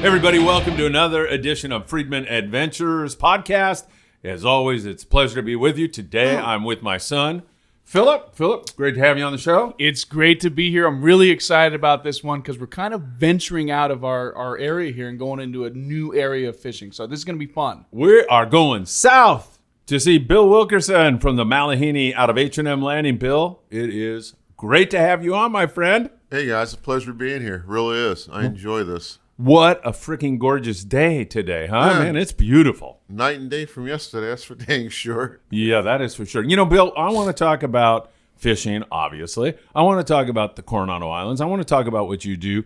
Everybody, welcome to another edition of Friedman Adventures podcast. As always, it's a pleasure to be with you. Today, I'm with my son, Philip. Philip, great to have you on the show. It's great to be here. I'm really excited about this one because we're kind of venturing out of our area here and going into a new area of fishing. So this is going to be fun. We are going south to see Bill Wilkerson from the Malahini out of H&M Landing. Bill, it is great to have you on, my friend. Hey guys, a pleasure being here. Really is. I enjoy this. What a freaking gorgeous day today, huh? Man, it's beautiful. Night and day from yesterday, that's for dang sure. Yeah, that is for sure. You know, Bill, I want to talk about fishing, obviously. I want to talk about the Coronado Islands. I want to talk about what you do.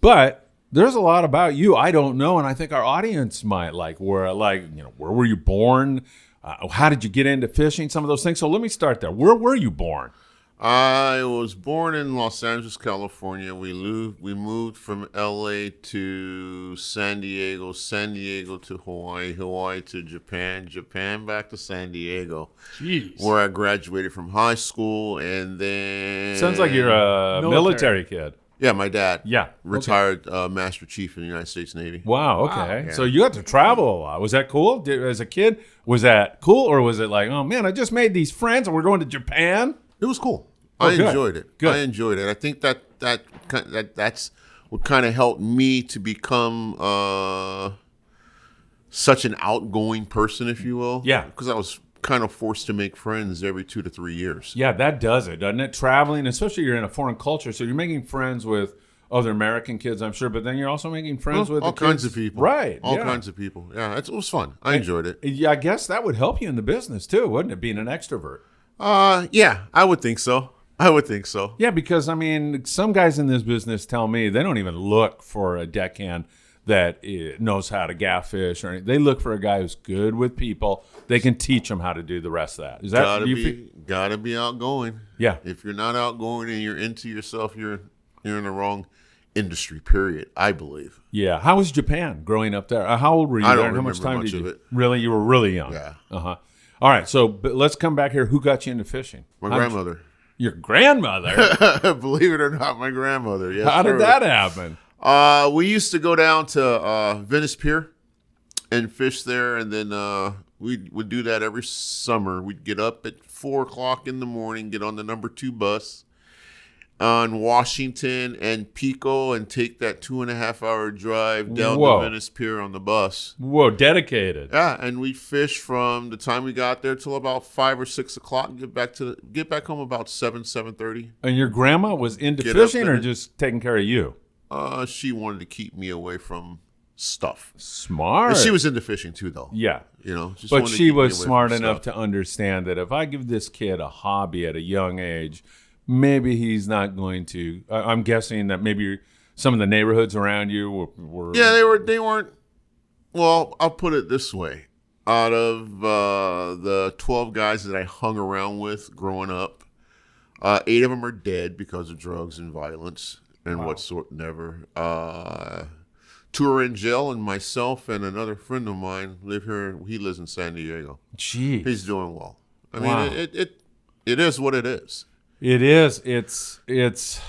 But there's a lot about you I don't know, and I think our audience might where were you born? How did you get into fishing? Some of those things. So let me start there. Where were you born? I was born in Los Angeles, California. We moved from LA to San Diego to Hawaii, Hawaii to Japan, Japan back to San Diego. Jeez. Where I graduated from high school, and then... Sounds like you're a military kid. Yeah, my dad. Yeah. Retired Master Chief in the United States Navy. Wow, okay. Wow. So you got to travel a lot. Was that cool? As a kid, was that cool? Or was it like, oh man, I just made these friends and we're going to Japan? It was cool. Oh, I good. enjoyed it. Good. I enjoyed it. I think that's what kind of helped me to become such an outgoing person, if you will. Yeah. Because I was kind of forced to make friends every 2 to 3 years. Yeah, that does it, doesn't it? Traveling, especially you're in a foreign culture, so you're making friends with other American kids, I'm sure, but then you're also making friends with all the kinds kids. of people. Right. All yeah. kinds of people. Yeah, it was fun. I enjoyed it. Yeah, I guess that would help you in the business too, wouldn't it? Being an extrovert. Yeah, I would think so. Yeah, because, I mean, some guys in this business tell me they don't even look for a deckhand that knows how to gaff fish or anything. They look for a guy who's good with people. They can teach them how to do the rest of that. Is that Gotta be outgoing. Yeah. If you're not outgoing and you're into yourself, you're in the wrong industry, period, I believe. Yeah. How was Japan growing up there? How old were you I there? don't and how much remember time much did of you? it. Really? You were really young. Yeah. Uh-huh. All right. So but let's come back here. Who got you into fishing? My grandmother. Your grandmother? Believe it or not, my grandmother. Yes, How did that happen? We used to go down to Venice Pier and fish there, and then we would do that every summer. We'd get up at 4 o'clock in the morning, get on the number 2 bus on Washington and Pico, and take that 2.5-hour drive down to Venice Pier on the bus. Whoa, dedicated. Yeah, and we fish from the time we got there till about 5 or 6 o'clock. Get back home about 7:30. And your grandma was into Get fishing up or and- just taking care of you? She wanted to keep me away from stuff. Smart. And she was into fishing too, though. Yeah. You know, just But wanted to she keep me was away smart from enough stuff. to understand that if I give this kid a hobby at a young age, maybe he's not going to. I'm guessing that maybe some of the neighborhoods around you were. Yeah, they weren't. Well, I'll put it this way: out of the 12 guys that I hung around with growing up, 8 of them are dead because of drugs and violence and whatsoever. 2 are in jail, and myself and another friend of mine live here. He lives in San Diego. Jeez. He's doing well. I Wow. mean, it is what it is. It is. It's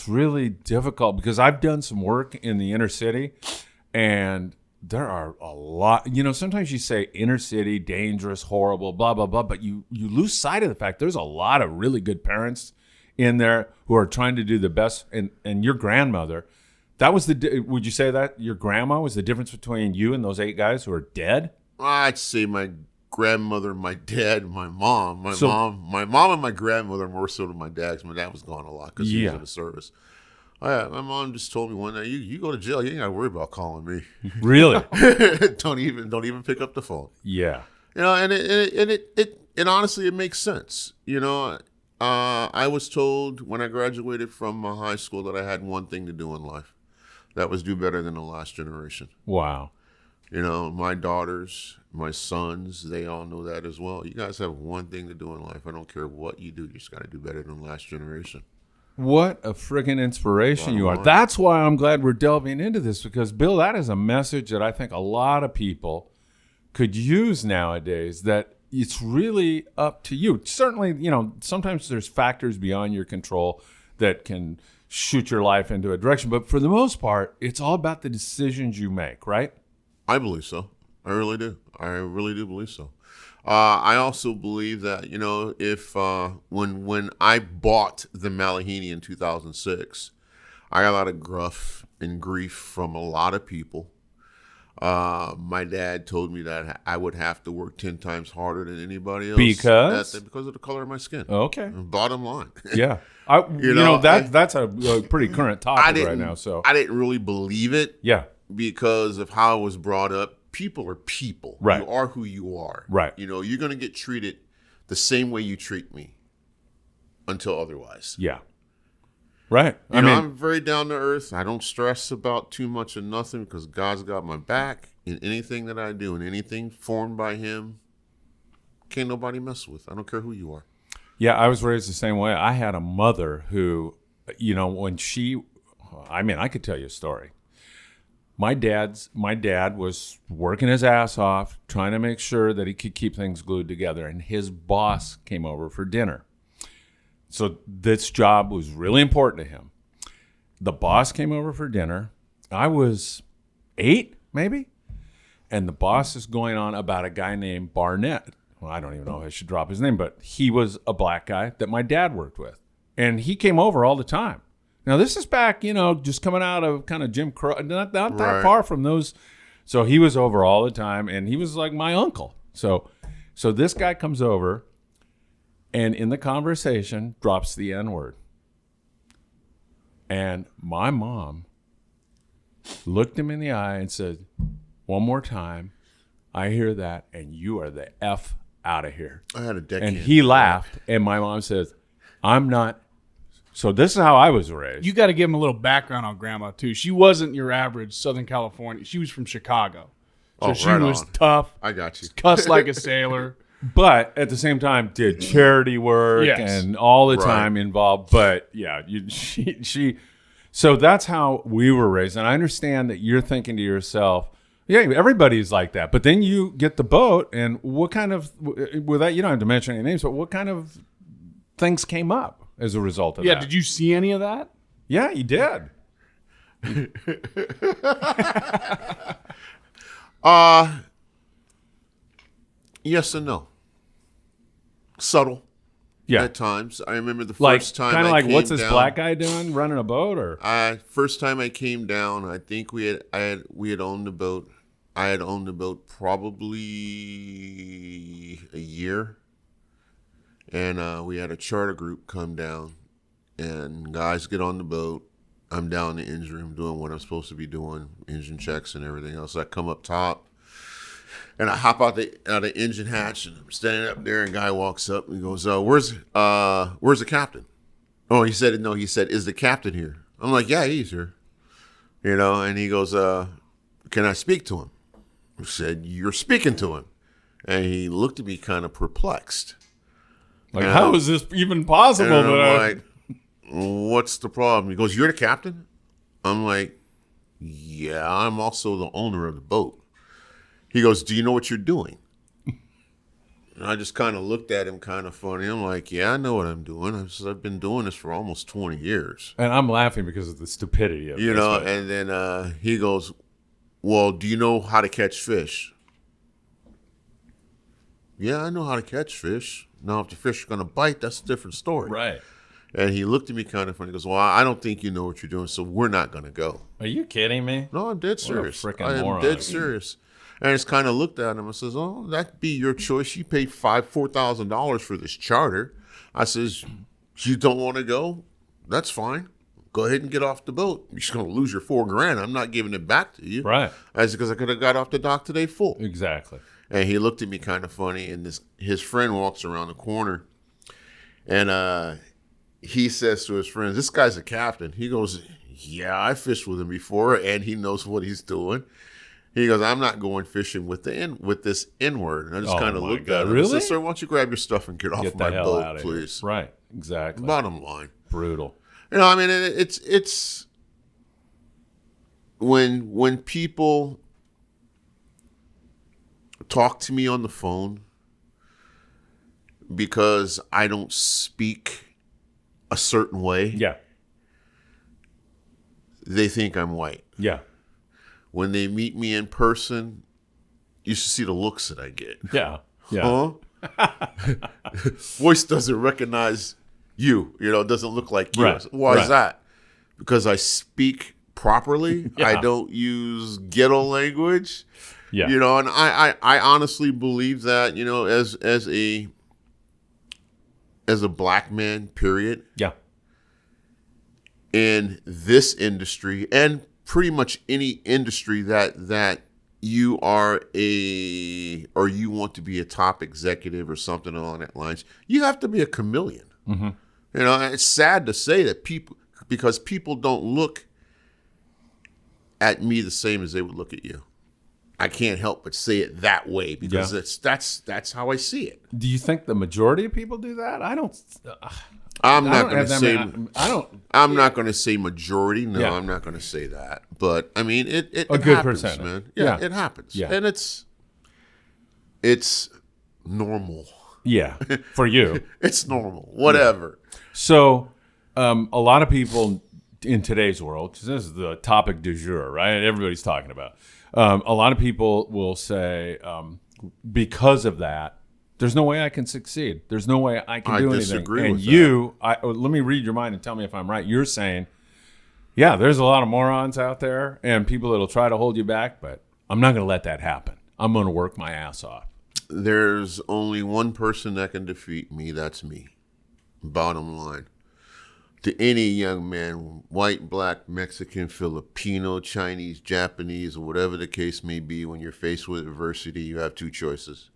really difficult because I've done some work in the inner city, and there are a lot. You know, sometimes you say inner city, dangerous, horrible, blah blah blah, but you lose sight of the fact there's a lot of really good parents in there who are trying to do the best. And your grandmother, that was would you say that your grandma was the difference between you and those 8 guys who are dead? I'd say my grandmother, my dad, my mom, my mom and my grandmother more so than my dad, because my dad was gone a lot because he was in the service. My mom just told me one night, you go to jail, you ain't got to worry about calling me. Really? don't even pick up the phone. Yeah. You know, and it honestly, it makes sense. You know, I was told when I graduated from high school that I had one thing to do in life. That was do better than the last generation. Wow. You know, my daughters, my sons, they all know that as well. You guys have one thing to do in life. I don't care what you do. You just got to do better than the last generation. What a friggin' inspiration you are. That's why I'm glad we're delving into this, because, Bill, that is a message that I think a lot of people could use nowadays, that it's really up to you. Certainly, you know, sometimes there's factors beyond your control that can shoot your life into a direction. But for the most part, it's all about the decisions you make, right? I believe so. I really do. I really do believe so. I also believe that, if when I bought the Malahini in 2006, I got a lot of gruff and grief from a lot of people. My dad told me that I would have to work 10 times harder than anybody else. Because of the color of my skin. Okay. Bottom line. Yeah. That's a pretty current topic right now. So I didn't really believe it. Yeah. Because of how I was brought up. People are people. Right. You are who you are. Right. You're going to get treated the same way you treat me until otherwise. Yeah. Right. I'm very down to earth. I don't stress about too much of nothing because God's got my back in anything that I do, and anything formed by him, can't nobody mess with. I don't care who you are. Yeah, I was raised the same way. I had a mother who, when I could tell you a story. My dad was working his ass off, trying to make sure that he could keep things glued together, and his boss came over for dinner. So this job was really important to him. The boss came over for dinner. I was 8, maybe, and the boss is going on about a guy named Barnett. Well, I don't even know if I should drop his name, but he was a black guy that my dad worked with, and he came over all the time. Now, this is back, just coming out of kind of Jim Crow, not that far from those. So he was over all the time, and he was like my uncle. So this guy comes over, and in the conversation drops the N-word. And my mom looked him in the eye and said, "One more time, I hear that, and you are the F out of here." I had a decade. And he laughed, and my mom says, "I'm not." So this is how I was raised. You got to give him a little background on Grandma, too. She wasn't your average Southern California. She was from Chicago. So she was tough. I got you. Cussed like a sailor. But at the same time, did charity work and all the time involved. But, yeah, she. So that's how we were raised. And I understand that you're thinking to yourself, yeah, everybody's like that. But then you get the boat, and what kind of, with that, you don't have to mention any names, but what kind of things came up as a result of that? Yeah, did you see any of that? Yeah, you did. Yes and no. Subtle. Yeah. At times. I remember the first time kind of I like, came what's this down, black guy doing, running a boat? Or first time I came down, I think we had owned the boat. I had owned the boat probably a year. And we had a charter group come down, and guys get on the boat. I'm down in the engine room doing what I'm supposed to be doing, engine checks and everything else. I come up top, and I hop out the engine hatch, and I'm standing up there, and guy walks up and he goes, "Where's the captain?" Oh, he said, "No." He said, "Is the captain here?" I'm like, "Yeah, he's here." And he goes, "Can I speak to him?" I said, "You're speaking to him," and he looked at me kind of perplexed. Like, how is this even possible? And I'm like, "What's the problem?" He goes, "You're the captain?" I'm like, "Yeah, I'm also the owner of the boat." He goes, "Do you know what you're doing?" And I just kind of looked at him kind of funny. I'm like, "Yeah, I know what I'm doing. I've been doing this for almost 20 years. And I'm laughing because of the stupidity of it. And then he goes, "Well, do you know how to catch fish?" "Yeah, I know how to catch fish. Now, if the fish are going to bite, that's a different story." Right. And he looked at me kind of funny. He goes, "Well, I don't think you know what you're doing, so we're not going to go." Are you kidding me? No, I'm dead serious. What a I freaking am moron. dead serious. And I just kind of looked at him and says, "Oh, that'd be your choice. You paid $4,000 for this charter." I says, "You don't want to go? That's fine. Go ahead and get off the boat. You're just going to lose your $4,000. I'm not giving it back to you." Right. I said, "Because I could have got off the dock today full." Exactly. And he looked at me kind of funny, and his friend walks around the corner, and he says to his friend, "This guy's a captain." He goes, "Yeah, I fished with him before, and he knows what he's doing." He goes, "I'm not going fishing with this N-word." And I just kind of looked at him. Really? I said, "Sir, why don't you grab your stuff and get off Get my the hell boat, out of please?" Here. Right. Exactly. Bottom line. Brutal. I mean, it's when people talk to me on the phone because I don't speak a certain way. Yeah. they think I'm white. Yeah. When they meet me in person, you should see the looks that I get. Yeah. Yeah. Huh? Voice doesn't recognize you. It doesn't look like you. Right. Why Right. is that? Because I speak properly. Yeah. I don't use ghetto language. Yeah. And I honestly believe that, as a black man, period, Yeah. in this industry and pretty much any industry that you are or you want to be a top executive or something along that lines, you have to be a chameleon. Mm-hmm. And it's sad to say that because people don't look at me the same as they would look at you. I can't help but say it that way because that's how I see it. Do you think the majority of people do that? I don't. I'm I not don't going have to that say. many- I don't. I'm not going to say majority. No, Yeah. I'm not going to say that. But I mean, it A good happens, percentage. man. Yeah. It happens. Yeah. And it's normal. Yeah. For you. It's normal. Whatever. So, a lot of people in today's world, because this is the topic du jour, right? Everybody's talking about. A lot of people will say, because of that, there's no way I can succeed. There's no way I can do anything. disagree And with you, let me read your mind and tell me if I'm right. You're saying, yeah, there's a lot of morons out there and people that'll try to hold you back, but I'm not going to let that happen. I'm going to work my ass off. There's only one person that can defeat me. That's me. Bottom line. To any young man, white, black, Mexican, Filipino, Chinese, Japanese, or whatever the case may be, when you're faced with adversity, you have two choices.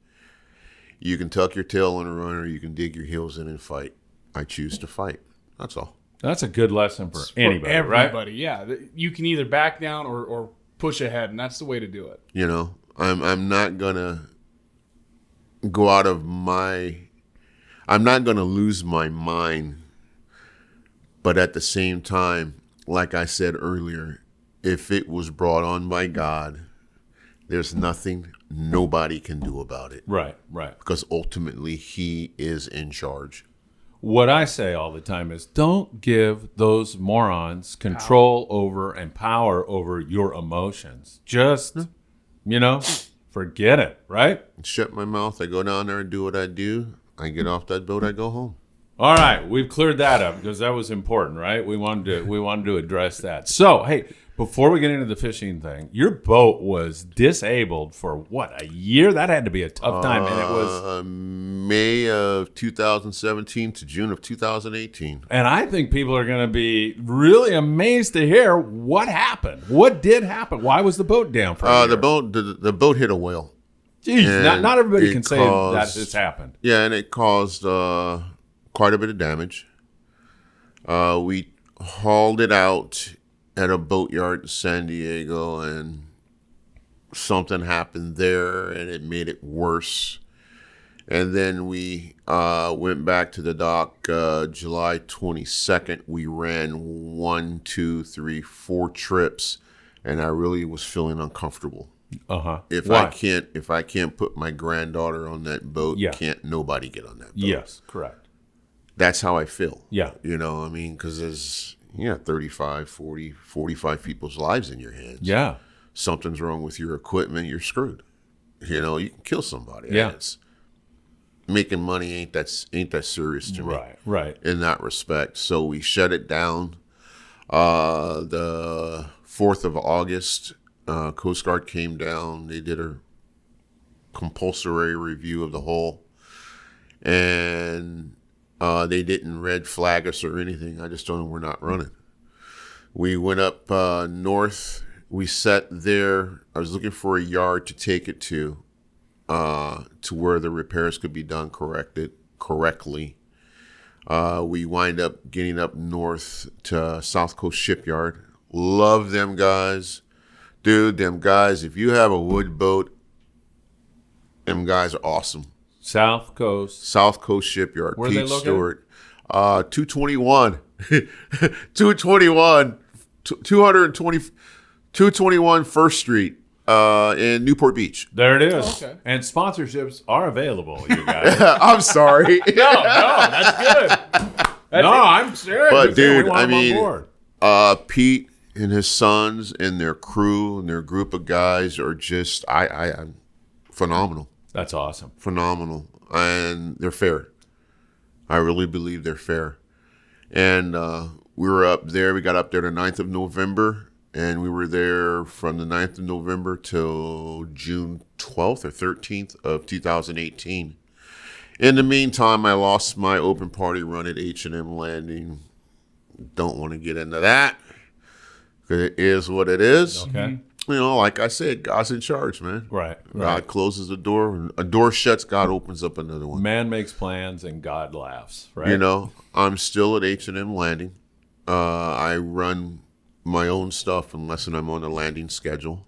You can tuck your tail and run, or you can dig your heels in and fight. I choose to fight. That's all. That's a good lesson for For anybody, everybody, right? yeah. You can either back down or push ahead, and that's the way to do it. I'm not gonna go out of I'm not gonna lose my mind. But at the same time, like I said earlier, if it was brought on by God, there's nothing nobody can do about it. Right, right. Because ultimately, He is in charge. What I say all the time is don't give those morons control over and power over your emotions. Just, forget it, right? Shut my mouth. I go down there and do what I do. I get off that boat. I go home. All right, we've cleared that up because that was important, right? We wanted to address that. So, hey, before we get into the fishing thing, your boat was disabled for what, a year? That had to be a tough time, and it was May of 2017 to June of 2018. And I think people are going to be really amazed to hear what happened. What did happen? Why was the boat down for a year? The boat hit a whale. Jeez, not everybody can say that caused- it's happened. Yeah, and it caused quite a bit of damage. We hauled it out at a boatyard in San Diego, and something happened there, and it made it worse. And then we went back to the dock July 22nd. We ran 1, 2, 3, 4 trips, and I really was feeling uncomfortable. Uh-huh. If I can't put my granddaughter on that boat, Yeah. can't nobody get on that boat. Yes, correct. That's how I feel. Yeah. Because there's 35, 40, 45 people's lives in your hands. Yeah. Something's wrong with your equipment, you're screwed. You can kill somebody. Yeah. And making money ain't that serious to me. Right. In that respect. So we shut it down. The 4th of August, Coast Guard came down. They did a compulsory review of the hull. And they didn't red flag us or anything. I just told them we're not running. We went up north. We sat there. I was looking for a yard to take it to where the repairs could be done correctly. We wind up getting up north to South Coast Shipyard. Love them guys. Dude, them guys, if you have a wood boat, them guys are awesome. South Coast. South Coast Shipyard. Where are Pete they located? Stewart. 221. 221. 221 First Street in Newport Beach. There it is. Oh, okay. And sponsorships are available, you guys. I'm sorry. No, that's good. I'm serious. But, We dude, want I them on mean, board. Pete, and his sons and their crew and their group of guys are just I'm phenomenal. That's awesome. Phenomenal. And they're fair. I really believe they're fair. And we were up there. We got up there the 9th of November, and we were there from the 9th of November till June 12th or 13th of 2018. In the meantime, I lost my open party run at H&M Landing. Don't want to get into that. It is what it is. Okay. You know, like I said, God's in charge, man. Right. God closes a door. When a door shuts, God opens up another one. Man makes plans and God laughs, right? You know, I'm still at H&M Landing. I run my own stuff unless I'm on the landing schedule.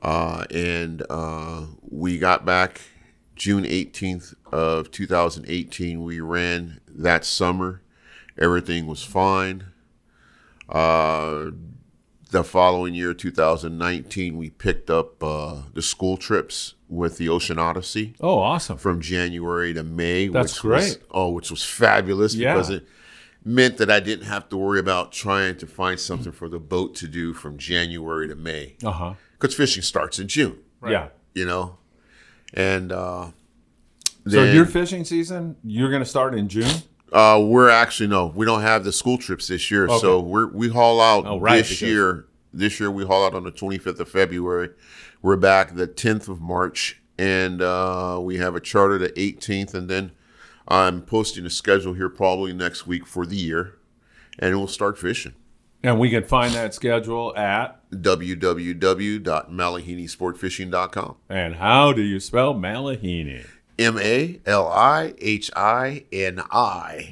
And we got back June 18th of 2018. We ran that summer. Everything was fine. The following year, 2019, we picked up the school trips with the Ocean Odyssey. Oh, awesome. From January to May. That's great. Which was fabulous Yeah. because it meant that I didn't have to worry about trying to find something for the boat to do from January to May. Uh-huh. Because fishing starts in June, Yeah. you know? And So then, your fishing season, you're going to start in June? we're actually, no, we don't have the school trips this year. Okay. So we haul out because- year. This year we haul out on the 25th of February. We're back the 10th of March. And we have a charter the 18th. And then I'm posting a schedule here probably next week for the year. And we'll start fishing. And we can find that schedule at, www.malahinisportfishing.com. and how do you spell Malahini? Malahini.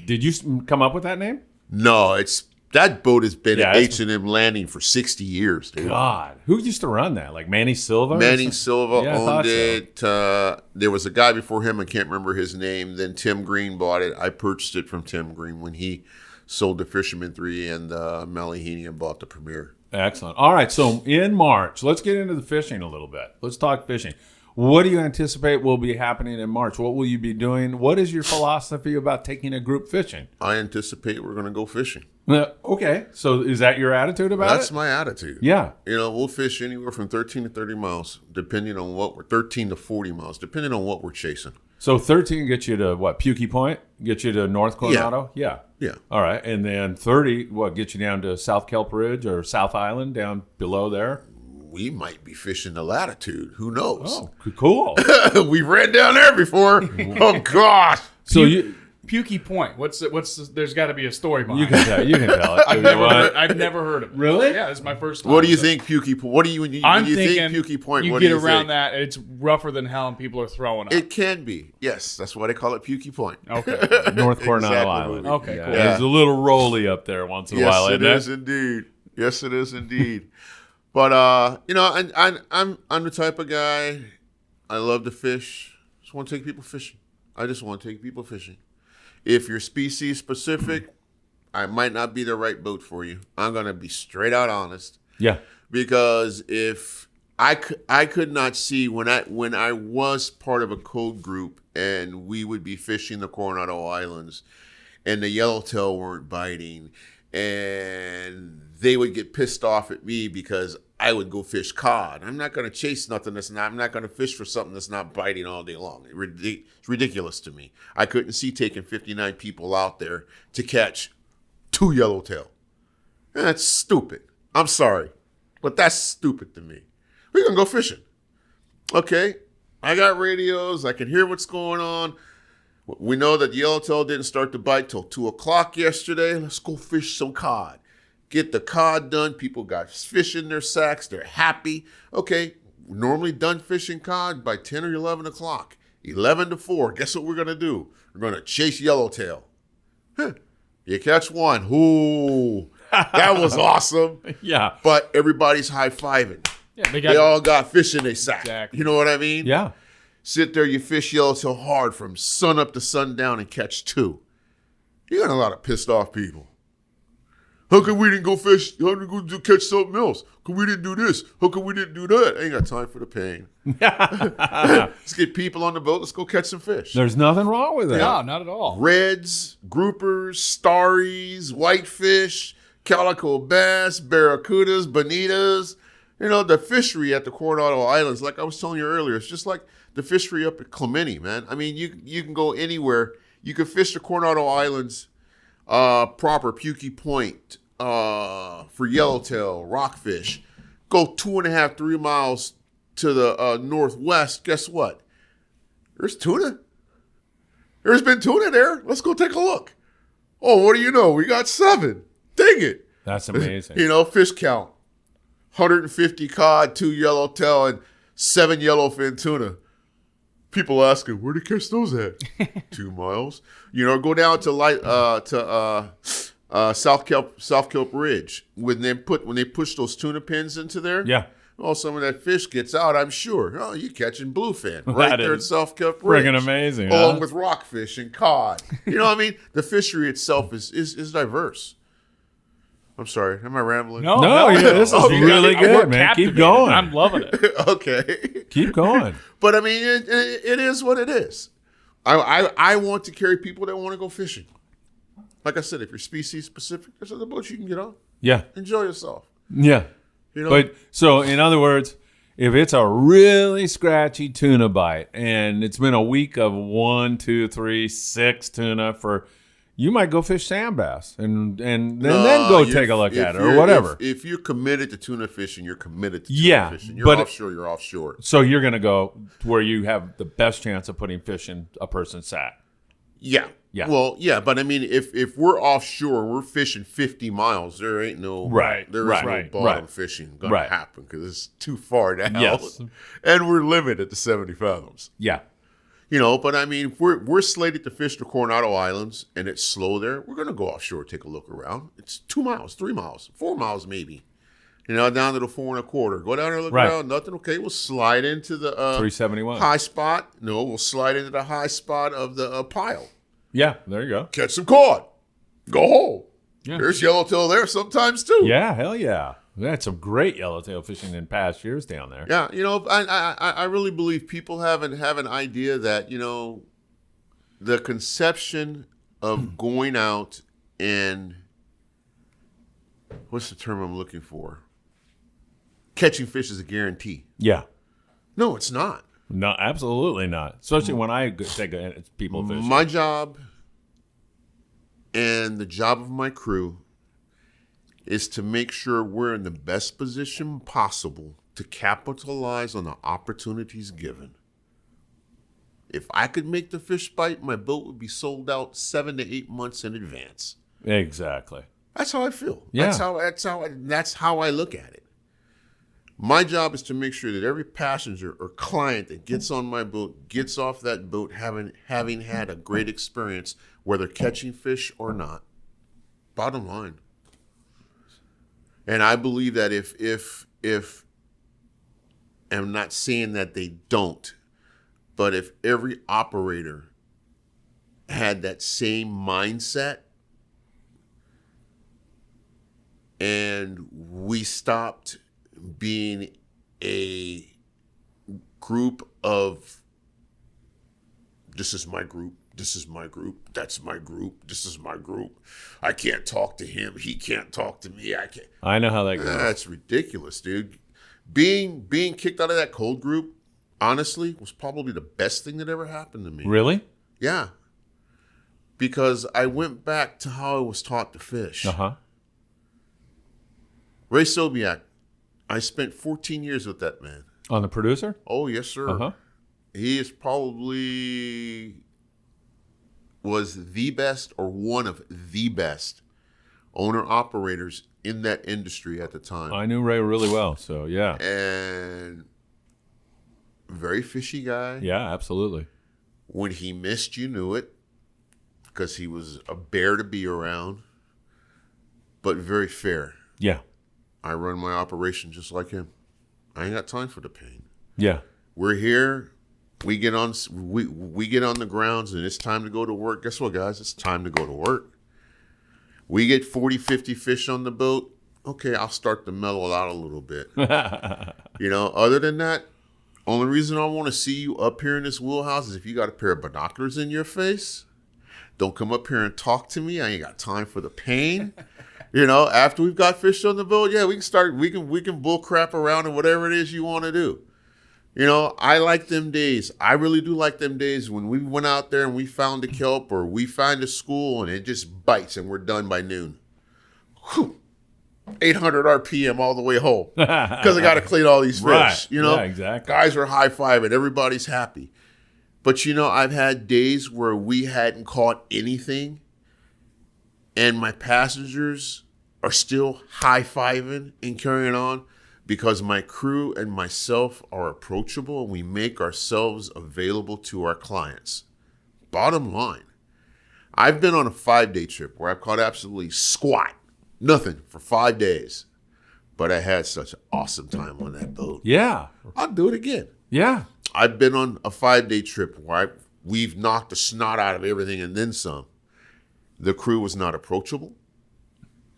Did you come up with that name? No, that boat has been Yeah, at it's- H&M Landing for 60 years, dude. God. Who used to run that? Like Manny Silva? or Manny something? Silva Yeah, I thought owned so. it. There was a guy before him. I can't remember his name. Then Tim Green bought it. I purchased it from Tim Green when he sold the Fisherman 3 and Malahini and bought the Premier. Excellent. All right. So in March, let's get into the fishing a little bit. Let's talk fishing. What do you anticipate will be happening in March? What will you be doing? What is your philosophy about taking a group fishing? I anticipate we're going to go fishing. Okay. So is that your attitude about That's it? my attitude. Yeah. You know, we'll fish anywhere from 13 to 30 miles, depending on what we're 13 to 40 miles, depending on what we're chasing. So 13 gets you to what? Pukey Point? Get you to North Coronado? Yeah. Yeah. All right. And then 30, what, get you down to South Kelp Ridge or South Island down below there? We might be fishing the latitude. Who knows? Oh, cool. We've ran down there before. Oh, gosh. So you Pukey Point. There's got to be a story behind you it. can tell it. I've never heard of it. Really? Yeah, this is my first time. What do you think, Pukey Point? What do you when you, I'm when you thinking think Pukey Point? you What get do you around think? that, it's rougher than hell and people are throwing up. It can be. Yes, that's why they call it Pukey Point. Okay. North Coronado Exactly. Island. Okay, Yeah. cool. There's a little rolly up there once in a while, Yes, isn't it is indeed. Yes, it is indeed. But you know, I'm the type of guy. I love to fish. Just want to take people fishing. I just want to take people fishing. If you're species specific, I might not be the right boat for you. I'm gonna be straight out honest. Yeah. Because if I could not see when I was part of a code group and we would be fishing the Coronado Islands and the yellowtail weren't biting and they would get pissed off at me because I would go fish cod. I'm not going to chase nothing I'm not going to fish for something that's not biting all day long. It's ridiculous to me. I couldn't see taking 59 people out there to catch 2 yellowtail. That's stupid. I'm sorry, but that's stupid to me. We're going to go fishing. Okay, I got radios. I can hear what's going on. We know that yellowtail didn't start to bite till 2 o'clock yesterday. Let's go fish some cod. Get the cod done. People got fish in their sacks. They're happy. Okay, we're normally done fishing cod by 10 or 11 o'clock. 11 to 4. Guess what we're going to do? We're going to chase yellowtail. Huh. You catch one. Ooh, that was awesome. Yeah. But everybody's high-fiving. Yeah, They all got fish in their sack. Exactly. You know what I mean? Yeah. Sit there, you fish yellowtail hard from sun up to sundown and catch 2. You got a lot of pissed off people. How come we didn't go fish? How come we go catch something else? How come we didn't do this? How come we didn't do that? I ain't got time for the pain. Let's get people on the boat. Let's go catch some fish. There's nothing wrong with that. No, not at all. Reds, groupers, starries, whitefish, calico bass, barracudas, bonitas. You know, the fishery at the Coronado Islands, like I was telling you earlier, it's just like the fishery up at Clementi, man. I mean, you can go anywhere. You can fish the Coronado Islands proper, Pukey Point, for yellowtail, rockfish. Go 2.5, 3 miles to the northwest. Guess what? There's tuna. There's been tuna there. Let's go take a look. Oh, what do you know? We got 7. Dang it. That's amazing. You know, fish count. 150 cod, 2 yellowtail, and 7 yellowfin tuna. People asking, where'd you catch those at? 2 miles. You know, go down to South Kelp Ridge. When they push those tuna pins into there. Yeah. Oh, some of that fish gets out, I'm sure. Oh, you're catching bluefin right there at South Kelp Ridge. Friggin' amazing. Along with rockfish and cod. You know what I mean? The fishery itself is diverse. I'm sorry. Am I rambling? No, yeah, this is really good, man. Keep going. I'm loving it. Okay. Keep going. But I mean, it is what it is. I want to carry people that want to go fishing. Like I said, if you're species specific, there's other boats you can get on. Yeah. Enjoy yourself. Yeah. You know? But so, in other words, if it's a really scratchy tuna bite and it's been a week of 1, 2, 3, 6 tuna you might go fish sand bass and then go take a look at it or whatever. If you're committed to tuna fishing, you're committed to tuna fishing. You're offshore, you're offshore. So you're going to go where you have the best chance of putting fish in a person's sack. Yeah. Yeah. Well, yeah, but I mean, if we're offshore, we're fishing 50 miles. There ain't no no bottom fishing going to happen because it's too far down. Yes. And we're limited to 70 fathoms. Yeah. You know, but I mean, if we're slated to fish the Coronado Islands and it's slow there, we're going to go offshore, take a look around. It's 2 miles, 3 miles, 4 miles maybe. You know, down to the 4.25. Go down there, look around, nothing. Okay, we'll slide into the 371 high spot. No, we'll slide into the high spot of the pile. Yeah, there you go. Catch some cod. Go home. Yeah. There's yellowtail there sometimes too. Yeah, hell yeah. We had some great yellowtail fishing in past years down there. Yeah, you know, I really believe people have an idea that, you know, the conception of going out and what's the term I'm looking for? Catching fish is a guarantee. Yeah. No, it's not. No, absolutely not. Especially when I take people fishing. My job and the job of my crew is to make sure we're in the best position possible to capitalize on the opportunities given. If I could make the fish bite, my boat would be sold out 7 to 8 months in advance. Exactly. That's how I feel. Yeah. That's how I look at it. My job is to make sure that every passenger or client that gets on my boat gets off that boat having had a great experience, whether catching fish or not. Bottom line. And I believe that if I'm not saying that they don't, but if every operator had that same mindset and we stopped being a group of this is my group, this is my group, that's my group, this is my group. I can't talk to him, he can't talk to me. I can't. I know how that goes. That's ridiculous, dude. Being kicked out of that cold group, honestly, was probably the best thing that ever happened to me. Really? Yeah. Because I went back to how I was taught to fish. Uh-huh. Ray Sobiak, I spent 14 years with that man. On the producer? Oh, yes, sir. Uh-huh. He is probably was the best or one of the best owner-operators in that industry at the time. I knew Ray really well, so yeah. And very fishy guy. Yeah, absolutely. When he missed, you knew it because he was a bear to be around, but very fair. Yeah. I run my operation just like him. I ain't got time for the pain. Yeah. We're here. We get on we get on the grounds and it's time to go to work. Guess what, guys? It's time to go to work. We get 40, 50 fish on the boat. Okay, I'll start to mellow out a little bit. You know, other than that, only reason I want to see you up here in this wheelhouse is if you got a pair of binoculars in your face. Don't come up here and talk to me. I ain't got time for the pain. After we've got fish on the boat, yeah, we can bull crap around and whatever it is you want to do. I like them days. I really do like them days when we went out there and we found a kelp or we find a school and it just bites and we're done by noon. Whew. 800 RPM all the way home because I got to clean all these fish. Right. Yeah, exactly. Guys are high-fiving. Everybody's happy. But, I've had days where we hadn't caught anything and my passengers are still high-fiving and carrying on because my crew and myself are approachable and we make ourselves available to our clients. Bottom line, I've been on a 5-day trip where I've caught absolutely squat, nothing for 5 days. But I had such an awesome time on that boat. Yeah. I'll do it again. Yeah. I've been on a 5-day trip where we've knocked the snot out of everything and then some. The crew was not approachable.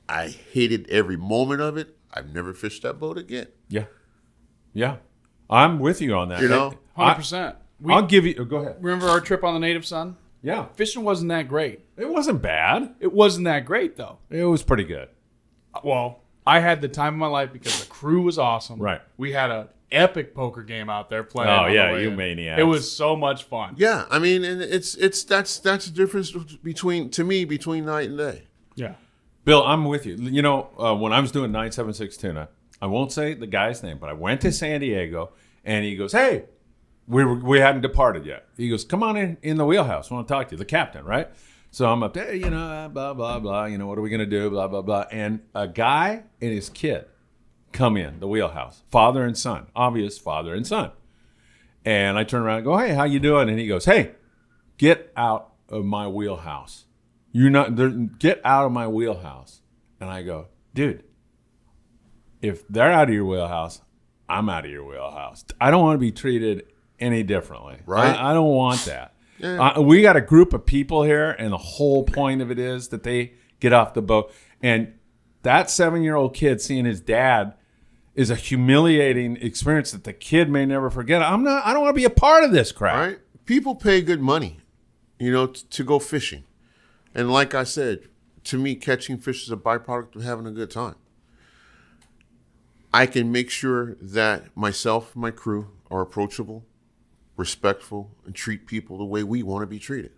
I hated every moment of it. I've never fished that boat again. Yeah. Yeah. I'm with you on that. 100%. I'll give you. Go ahead. Remember our trip on the Native Son? Yeah. Fishing wasn't that great. It wasn't bad. It wasn't that great, though. It was pretty good. Well, I had the time of my life because the crew was awesome. Right. We had an epic poker game out there playing. Oh, on the yeah, way you in. maniacs. It was so much fun. Yeah, I mean, and that's the difference between night and day. Yeah. Bill, I'm with you. When I was doing 976 tuna, I won't say the guy's name, but I went to San Diego, and he goes, "Hey, we hadn't departed yet." He goes, "Come on in the wheelhouse. I want to talk to you." The captain, right? So I'm up there, blah, blah, blah. What are we going to do? Blah, blah, blah. And a guy and his kid come in the wheelhouse, father and son, obvious father and son. And I turn around and go, "Hey, how you doing?" And he goes, "Hey, get out of my wheelhouse. Get out of my wheelhouse." And I go, "Dude, if they're out of your wheelhouse, I'm out of your wheelhouse. I don't want to be treated any differently. Right. I don't want that." Yeah. We got a group of people here, and the whole point of it is that they get off the boat. And that 7-year-old kid seeing his dad is a humiliating experience that the kid may never forget. I don't want to be a part of this crap. Right? People pay good money, to go fishing. And like I said, to me, catching fish is a byproduct of having a good time. I can make sure that myself and my crew are approachable, respectful, and treat people the way we want to be treated.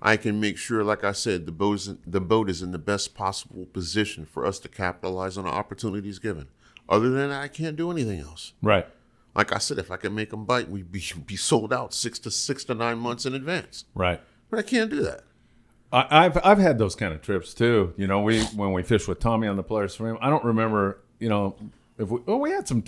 I can make sure, like I said, the boat is in the best possible position for us to capitalize on the opportunities given. Other than that, I can't do anything else. Right. Like I said, if I could make them bite, we'd be sold out 6 to 9 months in advance. Right. But I can't do that. I've had those kind of trips too. When we fished with Tommy on the Polaris Swim, I don't remember. If we had some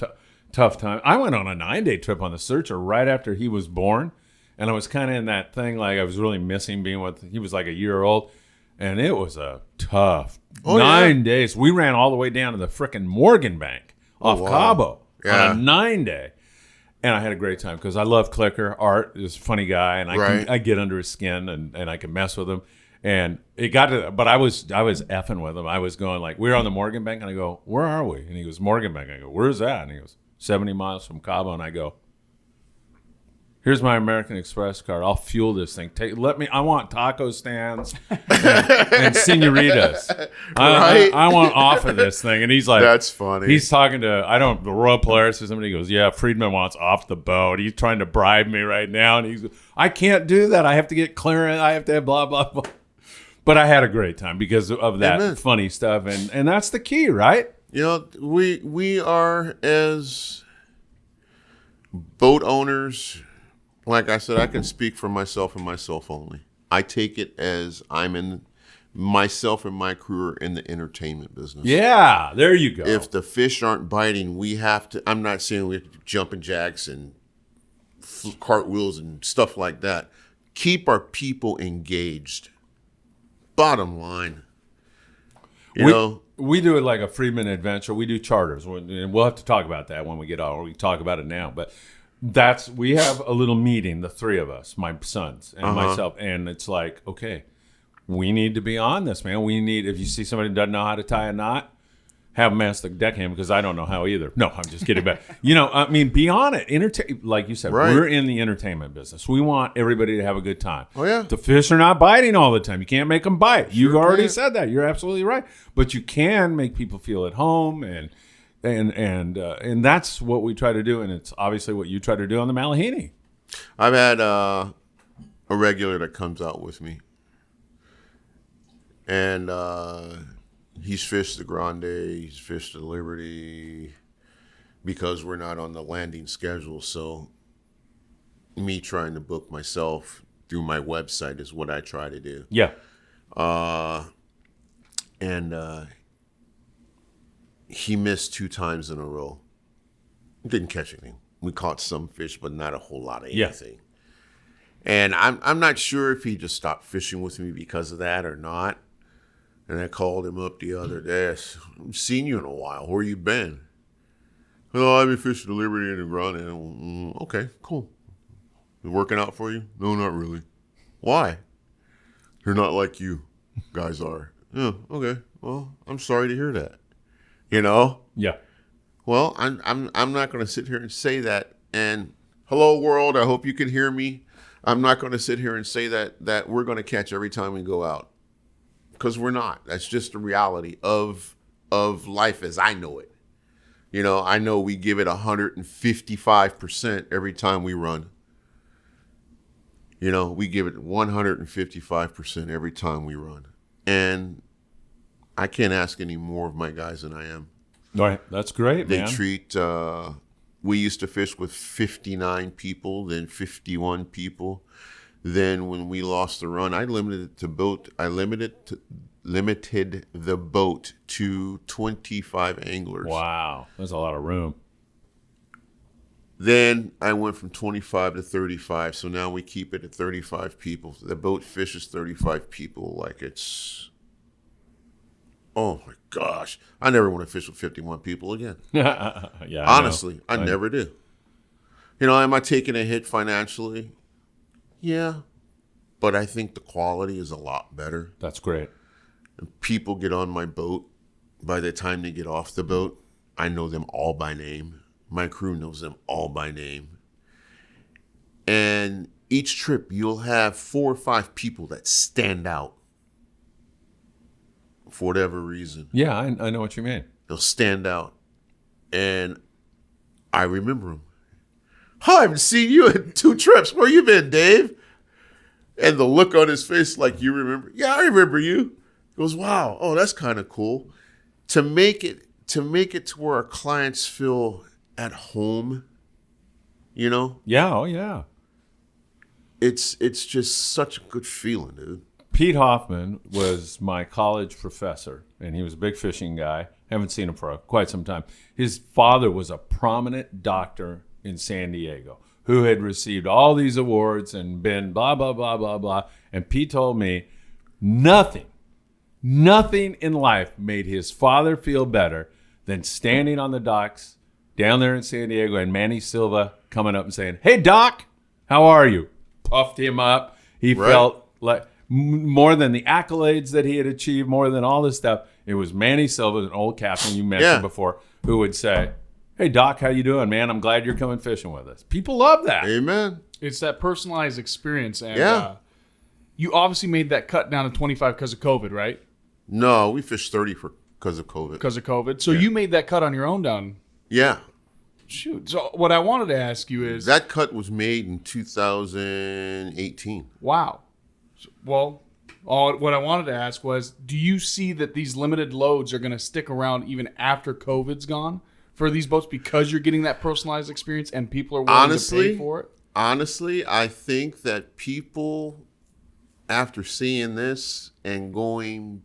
tough time. I went on a 9-day trip on the Searcher right after he was born, and I was kind of in that thing like I was really missing being with. He was like a year old, and it was a tough 9 days. We ran all the way down to the frickin' Morgan Bank off Cabo on a 9-day. And I had a great time because I love Clicker. Art is a funny guy, and I get under his skin and I can mess with him. And it got to, but I was effing with him. I was going like, we were on the Morgan Bank, and I go, "Where are we?" And he goes, "Morgan Bank." I go, "Where's that?" And he goes, 70 miles from Cabo. And I go, "Here's my American Express card. I'll fuel this thing. I want taco stands and senoritas. I want off of this thing." And he's like, "That's funny." He's talking to, the Royal Polaris or somebody. He goes, "Yeah, Friedman wants off the boat. He's trying to bribe me right now." And he's, "I can't do that. I have to get clearance. I have to have blah, blah, blah." But I had a great time because of that funny stuff. And that's the key, right? We are, as boat owners, like I said, I can speak for myself and myself only. I take it as myself and my crew are in the entertainment business. Yeah, there you go. If the fish aren't biting, we have to, I'm not saying we have to jumping jacks and cartwheels and stuff like that. Keep our people engaged. Bottom line. We do it like a Friedman adventure. We do charters. And we'll have to talk about that when we get on, or we can talk about it now. But we have a little meeting, the three of us, my sons and myself. And it's like, okay, we need to be on this, man. If you see somebody who doesn't know how to tie a knot, have them ask the deckhand because I don't know how either. No, I'm just kidding. But, I mean, be on it. Like you said, Right. we're in the entertainment business. We want everybody to have a good time. Oh, yeah. The fish are not biting all the time. You can't make them bite. You've already can't. said that. You're absolutely right. But you can make people feel at home, and that's what we try to do. And it's obviously what you try to do on the Malahini. I've had a regular that comes out with me, and he's fished the Grande, he's fished the Liberty, because we're not on the landing schedule. So me trying to book myself through my website is what I try to do. Yeah. And he missed 2 times in a row. Didn't catch anything. We caught some fish, but not a whole lot of anything. And I'm not sure if he just stopped fishing with me because of that or not. And I called him up the other day. I said, I haven't seen you in a while. Where you been? Oh, I've been fishing the Liberty and the Grande. Okay, cool. Been working out for you? No, not really. Why? You're not like you guys are. Yeah, okay. Well, I'm sorry to hear that. Yeah. Well, I'm not going to sit here and say that. And hello, world. I hope you can hear me. I'm not going to sit here and say that we're going to catch every time we go out, because we're not. That's just the reality of life as I know it. I know we give it 155% every time we run. We give it 155% every time we run. And I can't ask any more of my guys than I am. All right. That's great, They man. treat, we used to fish with 59 people, then 51 people. Then when we lost the run, I limited the boat to 25 anglers. Wow. There's a lot of room. Then I went from 25 to 35. So now we keep it at 35 people. The boat fishes 35 people like it's, oh my gosh. I never want to fish with 51 people again. Yeah. Honestly, I never do. Am I taking a hit financially? Yeah. But I think the quality is a lot better. That's great. And people get on my boat. By the time they get off the boat, I know them all by name. My crew knows them all by name. And each trip, you'll have 4 or 5 people that stand out for whatever reason. Yeah, I know what you mean. They'll stand out. And I remember them. Oh, I haven't seen you in 2 trips. Where you been, Dave? And the look on his face like, you remember? Yeah, I remember you. He goes, wow. Oh, that's kind of cool. To make it to where our clients feel at home, Yeah, oh yeah. it's just such a good feeling, dude. Pete Hoffman was my college professor, and he was a big fishing guy. Haven't seen him for quite some time. His father was a prominent doctor in San Diego who had received all these awards and been blah, blah, blah, blah, blah. And Pete told me nothing in life made his father feel better than standing on the docks down there in San Diego and Manny Silva coming up and saying, "Hey, Doc, how are you?" Puffed him up. He felt like more than the accolades that he had achieved, more than all this stuff. It was Manny Silva, an old captain you mentioned before, who would say, "Hey, Doc, how you doing, man? I'm glad you're coming fishing with us." People love that. Amen. It's that personalized experience. And you obviously made that cut down to 25 because of COVID, right? No, we fished 30 because of COVID. Because of COVID. So you made that cut on your own down. Yeah. Shoot. So what I wanted to ask you is... That cut was made in 2018. Wow. Well, what I wanted to ask was, do you see that these limited loads are going to stick around even after COVID's gone for these boats because you're getting that personalized experience and people are willing to pay for it? Honestly, I think that people, after seeing this and going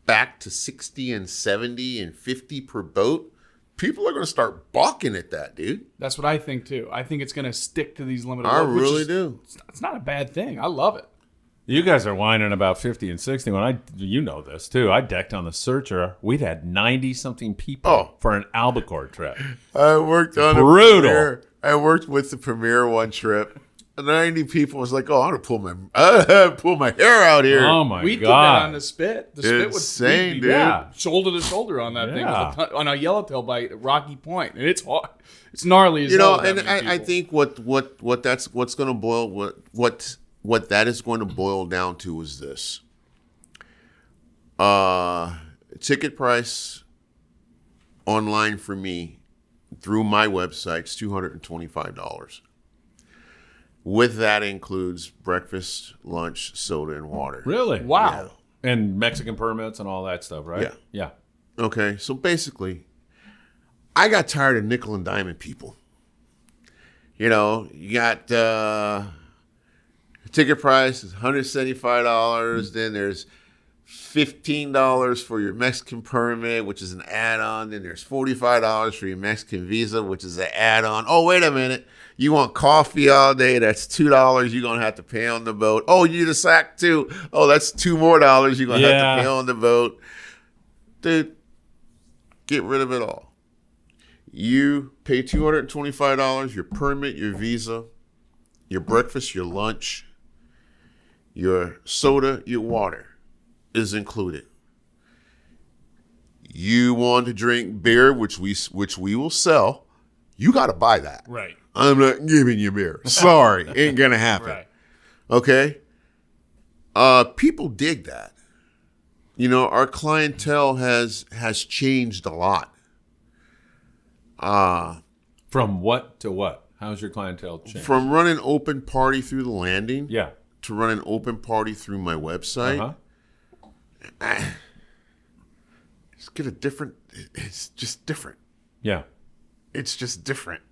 back to 60 and 70 and 50 per boat, people are going to start balking at that, dude. That's what I think, too. I think it's going to stick to these limited I loads. really do. It's not a bad thing. I love it. You guys are whining about 50 and 60. You know this, too. I decked on the Searcher. We'd had 90-something people for an albacore trip. I worked on Brutal. I worked with the Premier one trip, 90 people was like, oh, I'm going to pull my hair out here. Oh, my We'd God. put that on the spit. The spit Insane, would dude. Yeah. shoulder to shoulder on that thing Yeah. with on a yellowtail bite at Rocky Point, and it's hard. It's gnarly as You know, hell. and I think what's going to boil what that is going to boil down to is this. Ticket price online for me through my website is $225. With that includes breakfast, lunch, soda, and water. Really? wow. And Mexican permits and all that stuff, right? Yeah. Yeah. Okay, so basically, I got tired of nickel and diamond people. You know, you got ticket price is $175. Then there's $15 for your Mexican permit, which is an add-on. Then there's $45 for your Mexican visa, which is an add-on. Oh, wait a minute. You want coffee all day? That's $2 you're going to have to pay on the boat. Oh, you need a sack too? Oh, that's $2 more you're going to have to pay on the boat. Dude, get rid of it all. You pay $225, your permit, your visa, your breakfast, your lunch, your soda, your water is included. You want to drink beer, which we will sell, you got to buy that. Right. I'm not giving you beer. Sorry, ain't gonna happen. Right. Okay. People dig that. You know, our clientele has changed a lot. From what to what? How's your clientele changed? From running open party through the landing Yeah. to running open party through my website. Uh-huh. Just get a different. It's just different. Yeah. It's just different.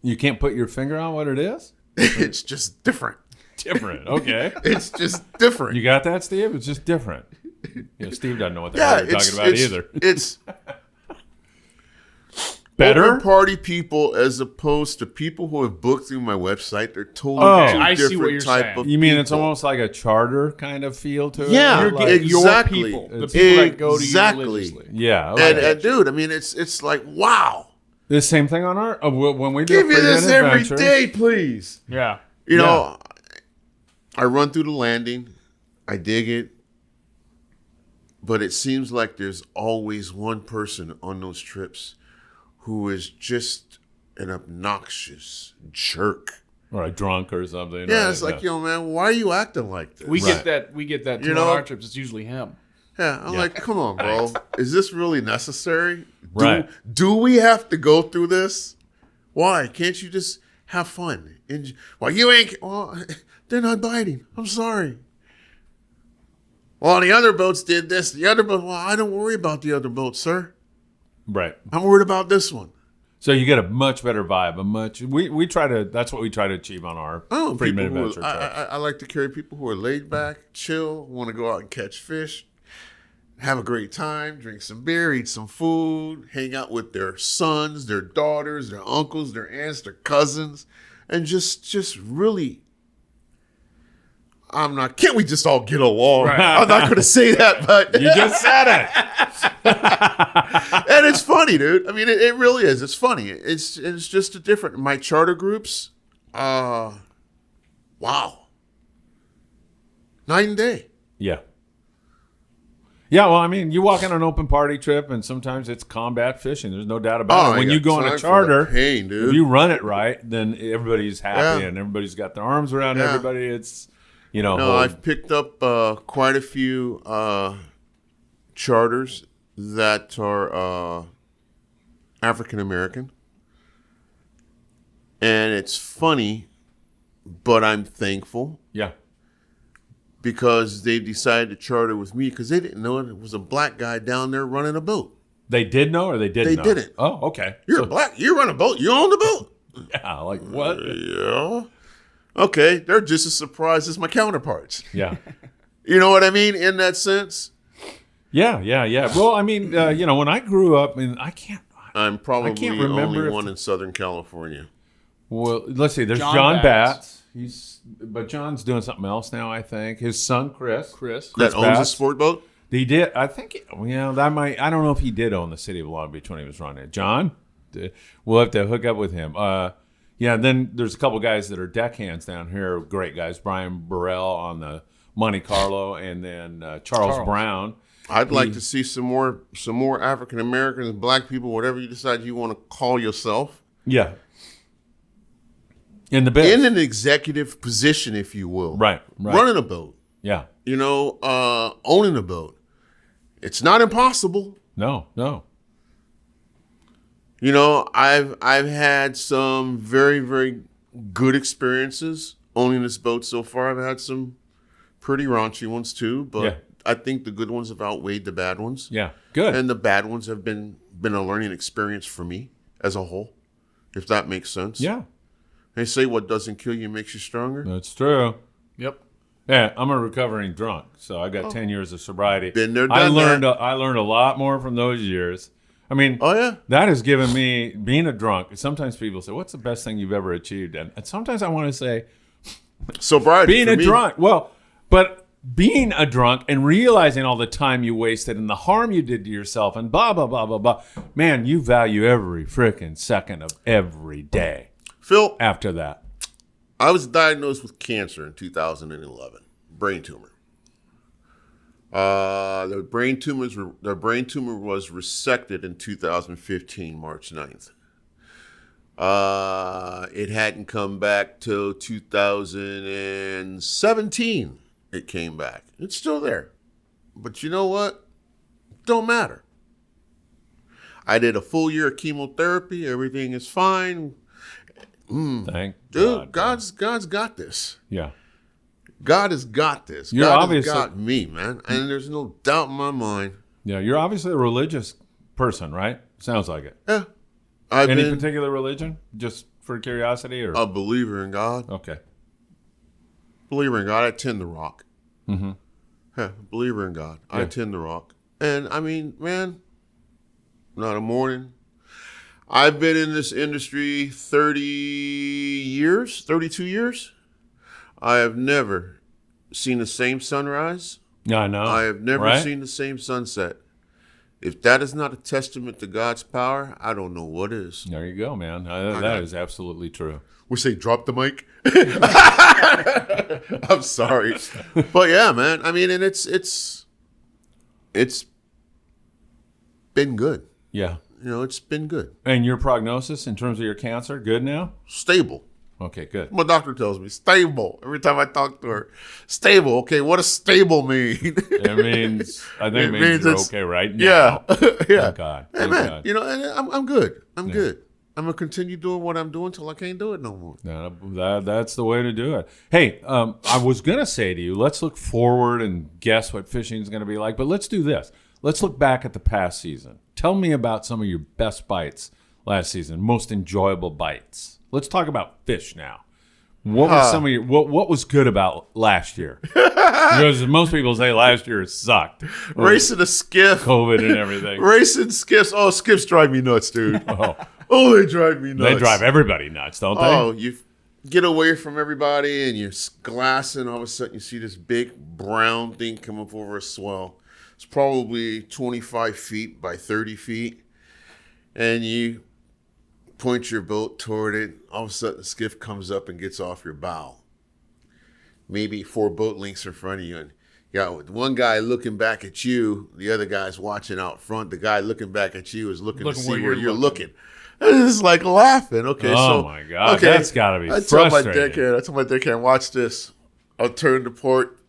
You can't put your finger on what it is? It's just different. Different. Okay. It's just different. You got that, Steve? It's just different. You know, Steve doesn't know what the hell you're talking about either. It's Better? open party people as opposed to people who have booked through my website. They're totally Oh. two I see different what you're type saying. of You mean it's people. almost like a charter kind of feel to it? Yeah, You're Like- getting exactly. your people, the people that go to you Exactly. religiously. yeah. Okay. And dude, I mean, it's like, wow. The same thing on our when we do Give me Friedman this every Adventures. day, please. Yeah. You know, I run through the landing. I dig it. But it seems like there's always one person on those trips who is just an obnoxious jerk. Or a drunk or something. Yeah, right? it's like, yo, man, why are you acting like this? We Right. get that too You know? on our trips. It's usually him. Yeah, I'm like, come on, bro. Is this really necessary? Right. Do we have to go through this? Why? Can't you just have fun? Well, you ain't. Well, they're not biting. I'm sorry. Well, the other boats did this. The other boat. Well, I don't worry about the other boats, sir. Right. I'm worried about this one. So you get a much better vibe. We try to. That's what we try to achieve on our Oh, Friedman people who Adventure are, trips. I like to carry people who are laid back, chill, want to go out and catch fish, have a great time, drink some beer, eat some food, hang out with their sons, their daughters, their uncles, their aunts, their cousins, and just really. Can't we just all get along? I'm not going to say that, but You just said it. and it's funny, dude. I mean, it really is. It's funny. It's just a different. My charter groups, wow, night and day. Yeah. Yeah, well, I mean, you walk on an open party trip, and sometimes it's combat fishing. There's no doubt about Oh, it. I When got you go on time a for the charter, pain, dude. if you run it right, then everybody's happy Yeah. and everybody's got their arms around Yeah. everybody. It's, No, whole- I've picked up quite a few charters that are African American, and it's funny, but I'm thankful yeah. because they decided to charter with me because they didn't know it was a black guy down there running a boat. They did know or they didn't They know? didn't. Oh, okay. You're black. You run a boat. You own the boat. Yeah, like what? Yeah. Okay, they're just as surprised as my counterparts. Yeah. You know what I mean? In that sense, Yeah. Well, I mean, when I grew up, I can't. I'm probably can't the remember only if- one in Southern California. Well, let's see. There's John John Batts. Batts. But John's doing something else now, I think. His son, Chris. That owns a Batts. sport boat? He did. I think, that might, I don't know if he did own the city of Long Beach when he was running it. John, we'll have to hook up with him. Yeah, then there's a couple guys that are deckhands down here, great guys. Brian Burrell on the Monte Carlo, and then Charles Brown. I'd like to see some more African Americans, black people, whatever you decide you want to call yourself. Yeah. In the biz. In an executive position, if you will. Right. Running a boat. Yeah. Owning a boat. It's not impossible. No. I've had some very, very good experiences owning this boat so far. I've had some pretty raunchy ones too, but I think the good ones have outweighed the bad ones. Yeah, good. And the bad ones have been a learning experience for me as a whole, if that makes sense. Yeah. They say what doesn't kill you makes you stronger. That's true. Yep. Yeah, I'm a recovering drunk, so I got 10 years of sobriety. Been there, done that. I learned a lot more from those years. I mean, that has given me, being a drunk, sometimes people say, what's the best thing you've ever achieved? And sometimes I want to say, sobriety. Being a drunk. Well, but being a drunk and realizing all the time you wasted and the harm you did to yourself and blah, blah, blah, blah, blah. Man, you value every freaking second of every day. Phil, after that, I was diagnosed with cancer in 2011, brain tumor. The brain tumor was resected in 2015, March 9th. It hadn't come back till 2017. It came back. It's still there. But you know what? Don't matter. I did a full year of chemotherapy. Everything is fine. Thank Dude, God. God's got this. Yeah. God has got this. You're God obviously has got me, man. And there's no doubt in my mind. Yeah, you're obviously a religious person, right? Sounds like it. Yeah. Any particular religion? Just for curiosity, or a believer in God. Okay. Believer in God. I attend the Rock. Mm-hmm. Yeah, believer in God. I attend the Rock. And I mean, man, not a morning. I've been in this industry 32 years. I have never seen the same sunrise. Yeah, I know. I have never seen the same sunset. If that is not a testament to God's power, I don't know what is. There you go, man. That is absolutely true. We say drop the mic. I'm sorry, but yeah, man. I mean, and it's been good. Yeah. It's been good. And your prognosis in terms of your cancer, good now? Stable. Okay, good. My doctor tells me stable every time I talk to her. Stable. Okay, what does stable mean? It means it means you're okay right now. Yeah. Thank God. Hey, Thank man, God. and I'm good. I'm good. I'm gonna continue doing what I'm doing till I can't do it no more. That's the way to do it. Hey, I was gonna say to you, let's look forward and guess what fishing is gonna be like, but let's do this. Let's look back at the past season. Tell me about some of your best bites last season, most enjoyable bites. Let's talk about fish now. What was some of your what was good about last year? Because most people say last year sucked. Racing a skiff, COVID and everything. Racing skiffs. Oh, skiffs drive me nuts, dude. Oh, they drive me nuts. They drive everybody nuts, don't they? Oh, you get away from everybody and you're glassing. All of a sudden, you see this big brown thing come up over a swell. It's probably 25 feet by 30 feet. And you point your boat toward it. All of a sudden, the skiff comes up and gets off your bow. Maybe 4 boat lengths in front of you. And you got one guy looking back at you. The other guy's watching out front. The guy looking back at you is looking to see where you're looking. And it's like laughing. Okay, my God. Okay, that's got to be frustrating. I told my deckhand, watch this. I'll turn to port.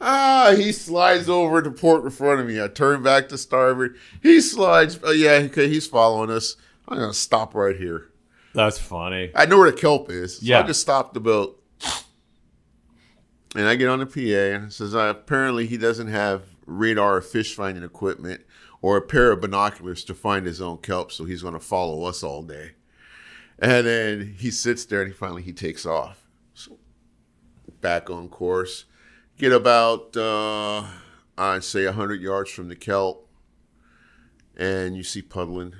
He slides over to port in front of me. I turn back to starboard. He slides. Okay, he's following us. I'm going to stop right here. That's funny. I know where the kelp is. So yeah. I just stopped the boat. And I get on the PA and it says apparently he doesn't have radar or fish finding equipment or a pair of binoculars to find his own kelp, so he's going to follow us all day. And then he sits there and he takes off. So back on course. Get about, I'd say 100 yards from the kelp, and you see puddling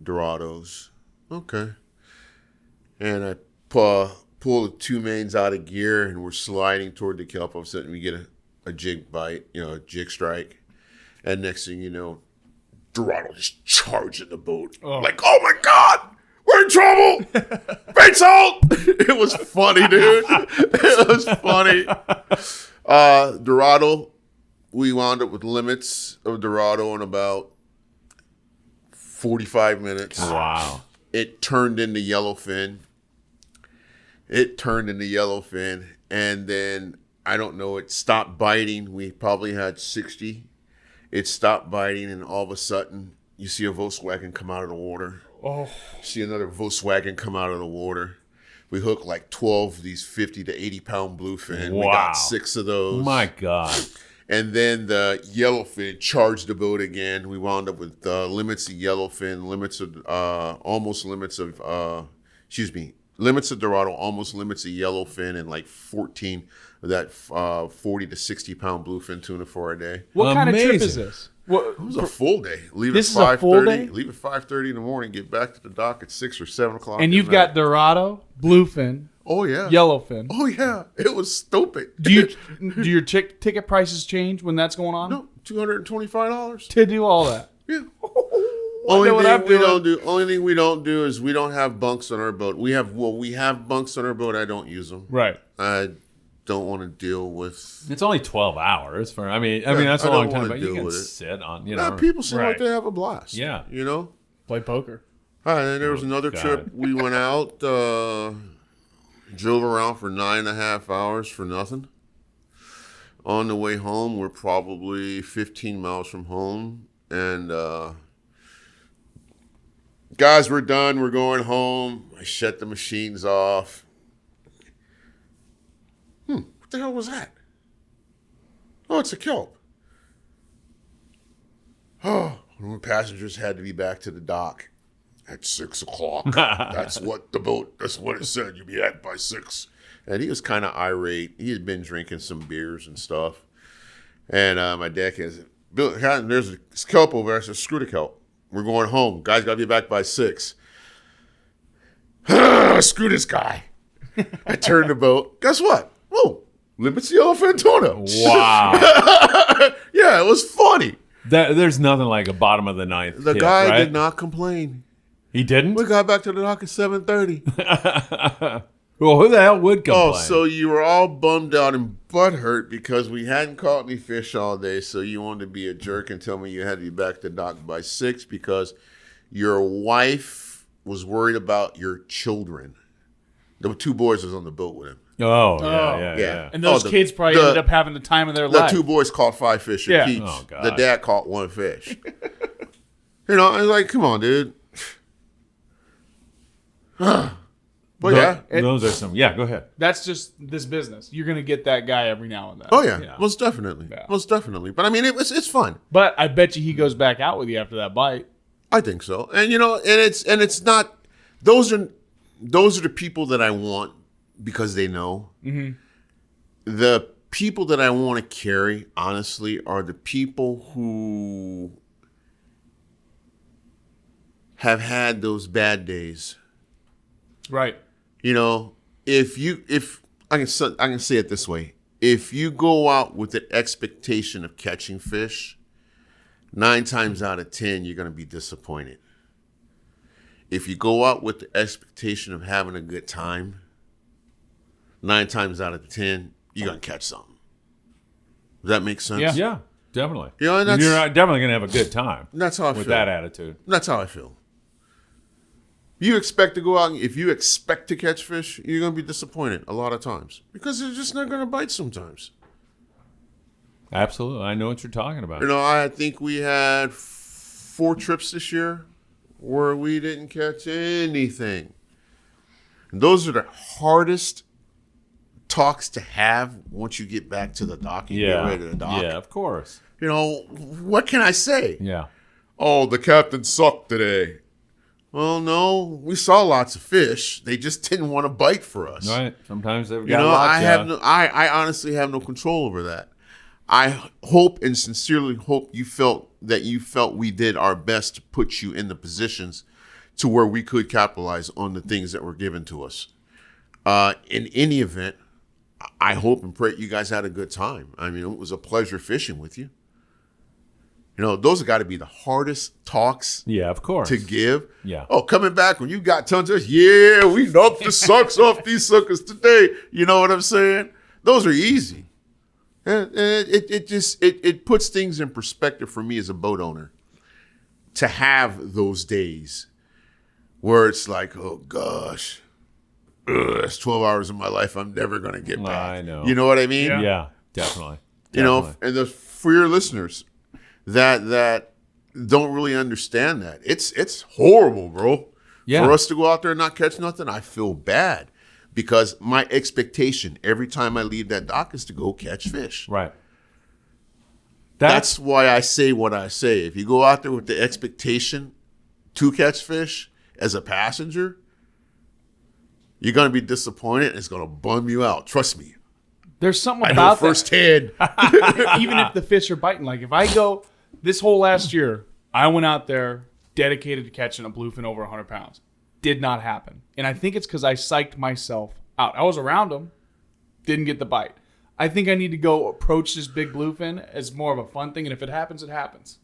dorados. Okay. And I pull the 2 mains out of gear, and we're sliding toward the kelp. All of a sudden, we get a jig bite, a jig strike. And next thing you know, dorado just charging the boat. Oh. Like, oh my God, we're trouble. Bait's out. It was funny, dude. It was funny. Dorado, we wound up with limits of Dorado in about 45 minutes. Wow. It turned into yellowfin. And then, I don't know, it stopped biting. We probably had 60. It stopped biting, and all of a sudden, you see a Volkswagen come out of the water. Oh. See another Volkswagen come out of the water. We hooked like 12 of these 50 to 80 pound bluefin. Wow. We got 6 of those. My God. And then the yellowfin charged the boat again. We wound up with limits of yellowfin, limits of Dorado, almost limits of yellowfin, and like 14 of that 40 to 60 pound bluefin tuna for a day. What kind of trip is Amazing. this? What, It was a full day. This is a full day? Leave at 5:30 in the morning. Get back to the dock at 6 or 7 o'clock. and at you've night. got Dorado, Bluefin, Oh yeah. Yellowfin. Oh yeah. It was stupid. Do your ticket prices change when that's going on? No, $225. To do all that. Yeah. know what I'm doing. Only thing we don't do is we don't have bunks on our boat. We have bunks on our boat. I don't use them. Right. I don't want to deal with. It's only 12 hours for. I mean that's I a don't long time, wanna but you deal can with it. sit on. People seem like Right. they have a blast. Yeah. You know. Play poker. All right. And there was another God. trip. We went out, drove around for 9.5 hours for nothing. On the way home, we're probably 15 miles from home, and guys, we're done. We're going home. I shut the machines off. What the hell was that? Oh, it's a kelp. Oh, the passengers had to be back to the dock at 6 o'clock. That's what it said. You'll be back by 6. And he was kind of irate. He had been drinking some beers and stuff. And my dad says, Bill, there's a kelp over there. I said, screw the kelp. We're going home. Guys got to be back by 6. Screw this guy. I turned the boat. Guess what? Oh, limits yellowfin tuna. Wow. Yeah, it was funny. There's nothing like a bottom of the ninth. The tip, guy right? did not complain. He didn't. We got back to the dock at 7:30. Well, who the hell would complain? Oh, so you were all bummed out and butthurt because we hadn't caught any fish all day, so you wanted to be a jerk and tell me you had to be back to the dock by 6 because your wife was worried about your children. There were 2 boys was on the boat with him. Oh, yeah. And those kids probably ended up having the time of their The life. 2 boys caught 5 fish Yeah. apiece. Oh, God. The dad caught 1 fish. I was like, come on, dude. But yeah. Those are some. Yeah, go ahead. That's just this business. You're going to get that guy every now and then. Oh yeah, Yeah. most definitely, Yeah. most definitely. But I mean, it's fun. But I bet you he goes back out with you after that bite. I think so. And it's not. Those are the people that I want because they know. Mm-hmm. The people that I want to carry, honestly, are the people who have had those bad days. Right. If I can say it this way, if you go out with the expectation of catching fish, 9 times out of 10 you're going to be disappointed. If you go out with the expectation of having a good time, 9 times out of 10 you're going to catch something. Does that make sense? Yeah. Yeah, definitely. And that's, You're definitely gonna have a good time. that's how I with feel. that attitude. That's how I feel. You expect to go out, if you expect to catch fish, you're going to be disappointed a lot of times because they're just not going to bite sometimes. Absolutely, I know what you're talking about. I think we had 4 trips this year where we didn't catch anything. And those are the hardest talks to have once you get back to the dock and get ready to dock. Yeah, of course. What can I say? Yeah. Oh, the captain sucked today. Well, no, we saw lots of fish. They just didn't want to bite for us. Right. Sometimes they've got lots. I honestly have no control over that. I hope and sincerely hope you felt we did our best to put you in the positions to where we could capitalize on the things that were given to us. In any event, I hope and pray you guys had a good time. I mean, it was a pleasure fishing with you. Those have got to be the hardest talks Yeah, of course. to give. Yeah. Oh, coming back when you got tons of, yeah, we knocked the socks off these suckers today. You know what I'm saying? Those are easy. And it puts things in perspective for me as a boat owner to have those days where it's like, oh gosh, that's 12 hours of my life I'm never going to get back. I know. You know what I mean? Yeah, definitely. And for your listeners that don't really understand that, it's horrible, bro. Yeah. For us to go out there and not catch nothing, I feel bad because my expectation every time I leave that dock is to go catch fish. Right. That's why I say what I say. If you go out there with the expectation to catch fish as a passenger, you're going to be disappointed and it's going to bum you out. Trust me. There's something I know about firsthand. Even if the fish are biting. Like if I go this whole last year, I went out there dedicated to catching a bluefin over 100 pounds. Did not happen. And I think it's because I psyched myself out. I was around them, didn't get the bite. I think I need to go approach this big bluefin as more of a fun thing. And if it happens, it happens.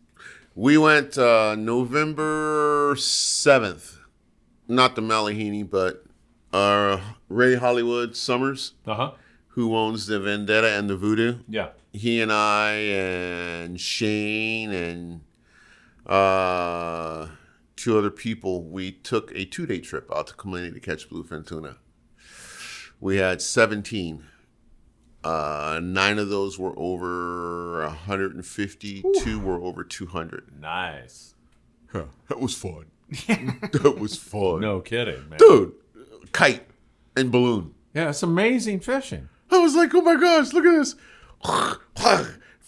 We went November 7th. Not the Malahini, but Ray Hollywood Summers, who owns the Vendetta and the Voodoo. Yeah. He and I and Shane and two other people, we took a 2-day trip out to Kamani to catch bluefin tuna. We had 17. 9 of those were over 150. Ooh. 2 were over 200. Nice. Huh, that was fun. That was fun. No kidding, man. Dude, kite and balloon. Yeah, it's amazing fishing. I was like, oh my gosh, look at this.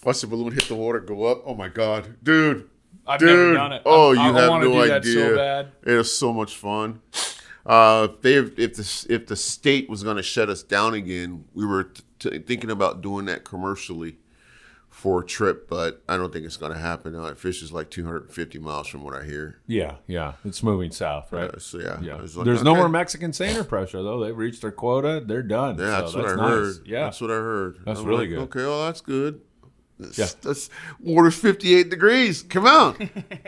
Watch the balloon hit the water, go up. Oh my God. Dude. I've never done it. Oh, you I have want to no do idea. that so bad. It is so much fun. If the state was going to shut us down again, we were thinking about doing that commercially for a trip, but I don't think it's going to happen. It fishes like 250 miles from what I hear. Yeah. It's moving south, right? Yeah. Like, there's no more Mexican seiner pressure, though. They've reached their quota. They're done. Yeah, so that's what I nice. heard. Yeah. That's what I heard. That's really good. Okay, well, that's good. Yeah. That's water's 58 degrees. Come on.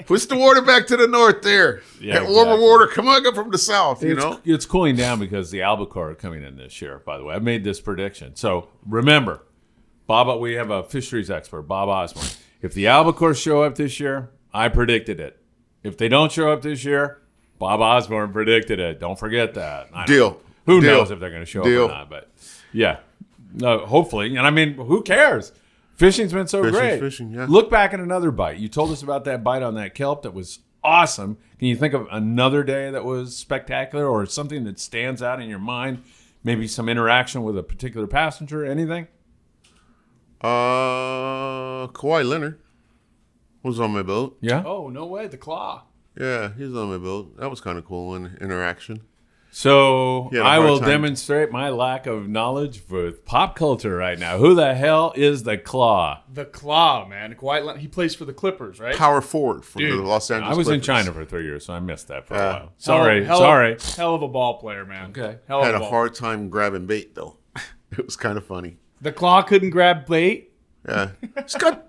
Push the water back to the north there. Yeah, that warmer exactly. water, come on up from the south, It's cooling down because the albacore are coming in this year, by the way. I made this prediction. So remember, we have a fisheries expert, Bob Osborne. If the albacore show up this year, I predicted it. If they don't show up this year, Bob Osborne predicted it. Don't forget that. Deal. Who knows if they're going to show up or not, but yeah. No, hopefully. And I mean, who cares? Fishing's been so great. Fishing, yeah. Look back at another bite. You told us about that bite on that kelp that was awesome. Can you think of another day that was spectacular or something that stands out in your mind? Maybe some interaction with a particular passenger, anything? Kawhi Leonard was on my boat. Yeah? Oh, no way. The claw. Yeah, he was on my boat. That was kind of cool in interaction. So Yeah, I hard will time. demonstrate my lack of knowledge with pop culture right now. Who the hell is the Claw? The claw, man. He plays for the Clippers, right? Power forward for Dude, the Los Angeles I was in Clippers. China for 3 years, so I missed that for a Yeah. while. Sorry. Hell of a ball player, man. Okay. Hell of Had a a ball. hard time grabbing bait, though. It was kind of funny. The claw couldn't grab bait. Yeah. It's got,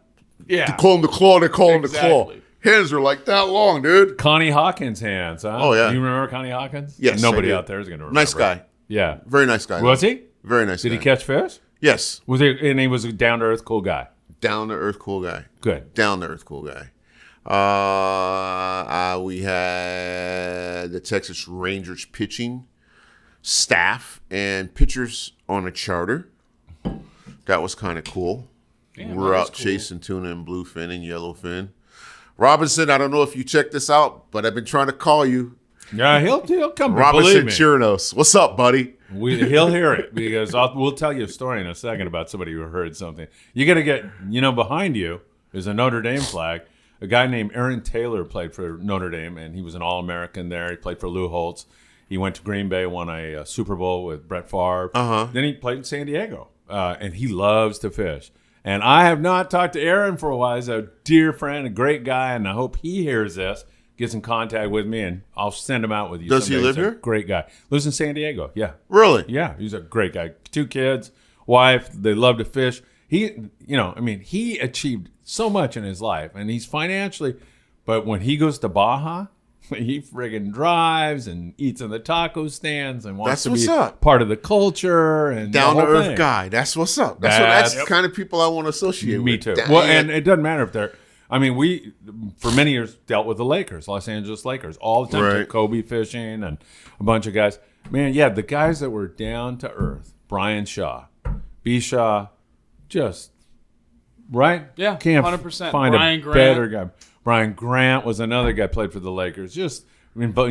Yeah. they call him the claw, they call him the claw. Exactly. Hands are like that long, dude. Connie Hawkins' hands, huh? Oh, yeah. You remember Connie Hawkins? Yes, Nobody I do. out there is going to remember. Nice guy. Yeah. Very nice guy. Was though. he? Very nice Did guy. he catch fish? Yes. Was he? And he was a down-to-earth, cool guy. Down-to-earth cool guy. Good. Down-to-earth cool guy. We had the Texas Rangers pitching staff and pitchers on a charter. That was kind of cool. Damn, We're that out was cool. chasing tuna and bluefin and yellowfin. Robinson, I don't know if you checked this out, but I've been trying to call you. Yeah, he'll come. Robinson believe me. Chirinos. What's up, buddy? He'll hear it because we'll tell you a story in a second about somebody who heard something. You got to get, behind you is a Notre Dame flag. A guy named Aaron Taylor played for Notre Dame, and he was an All-American there. He played for Lou Holtz. He went to Green Bay, won a Super Bowl with Brett Favre. Then he played in San Diego, and he loves to fish. And I have not talked to Aaron for a while. He's a dear friend, a great guy, and I hope he hears this, gets in contact with me, and I'll send him out with you. Does he someday. live He's a here? Great guy. Lives in San Diego, yeah. Really? Yeah, he's a great guy. 2 kids, wife. They love to fish. he achieved so much in his life, and he's financially, but when he goes to Baja, he friggin' drives and eats in the taco stands and wants That's to be what's up. part of the culture and Down the to whole earth thing. guy. That's what's up. That's the kind of people I want to associate with. Me too. Well, and it doesn't matter if they're. I mean, we for many years dealt with the Lakers, Los Angeles Lakers, all the time. Right. Took Kobe fishing and a bunch of guys. Man, yeah, the guys that were down to earth. Brian Shaw, B. Shaw, just right. Yeah, Can't 100%. find Brian a Grant. better guy. Brian Grant was another guy played for the Lakers. Just. I mean, but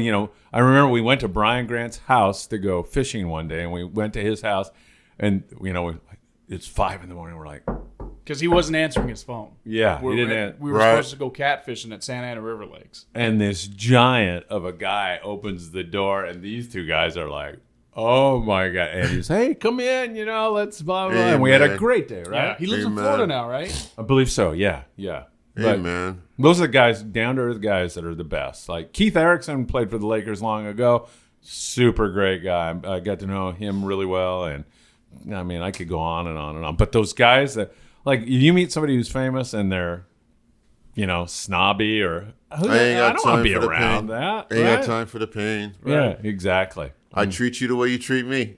I remember we went to Brian Grant's house to go fishing one day, and we went to his house, and it's 5 a.m. We're like, Because he wasn't answering his phone. yeah, We he didn't. were supposed to go catfishing at Santa Ana River Lakes. And this giant of a guy opens the door, and these two guys are like, "Oh my god!" And he's, "Hey, come in, let's blah blah." Hey, and we had a man. great day, right? Yeah, he lives in Amen. Florida now, right? I believe so. Yeah. Hey, But man. those are the guys, down to earth guys, that are the best. Like Keith Erickson played for the Lakers long ago. Super great guy. I got to know him really well, and I mean, I could go on and on and on. But those guys that, like, you meet somebody who's famous and they're, snobby or I don't want to be around that. Ain't right? got time for the pain. Yeah, exactly. I treat you the way you treat me.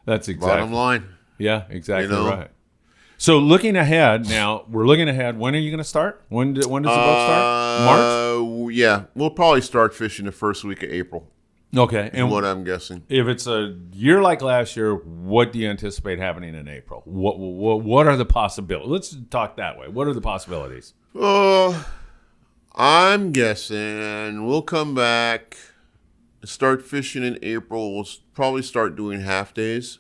That's exactly. Bottom line. Yeah, exactly You know? right. So looking ahead now, we're looking ahead. When are you going to start? When does the boat start? March? Yeah, we'll probably start fishing the first week of April. Okay. Is And what I'm guessing. if it's a year like last year, what do you anticipate happening in April? What are the possibilities? Let's talk that way. What are the possibilities? I'm guessing we'll come back, start fishing in April. We'll probably start doing half days.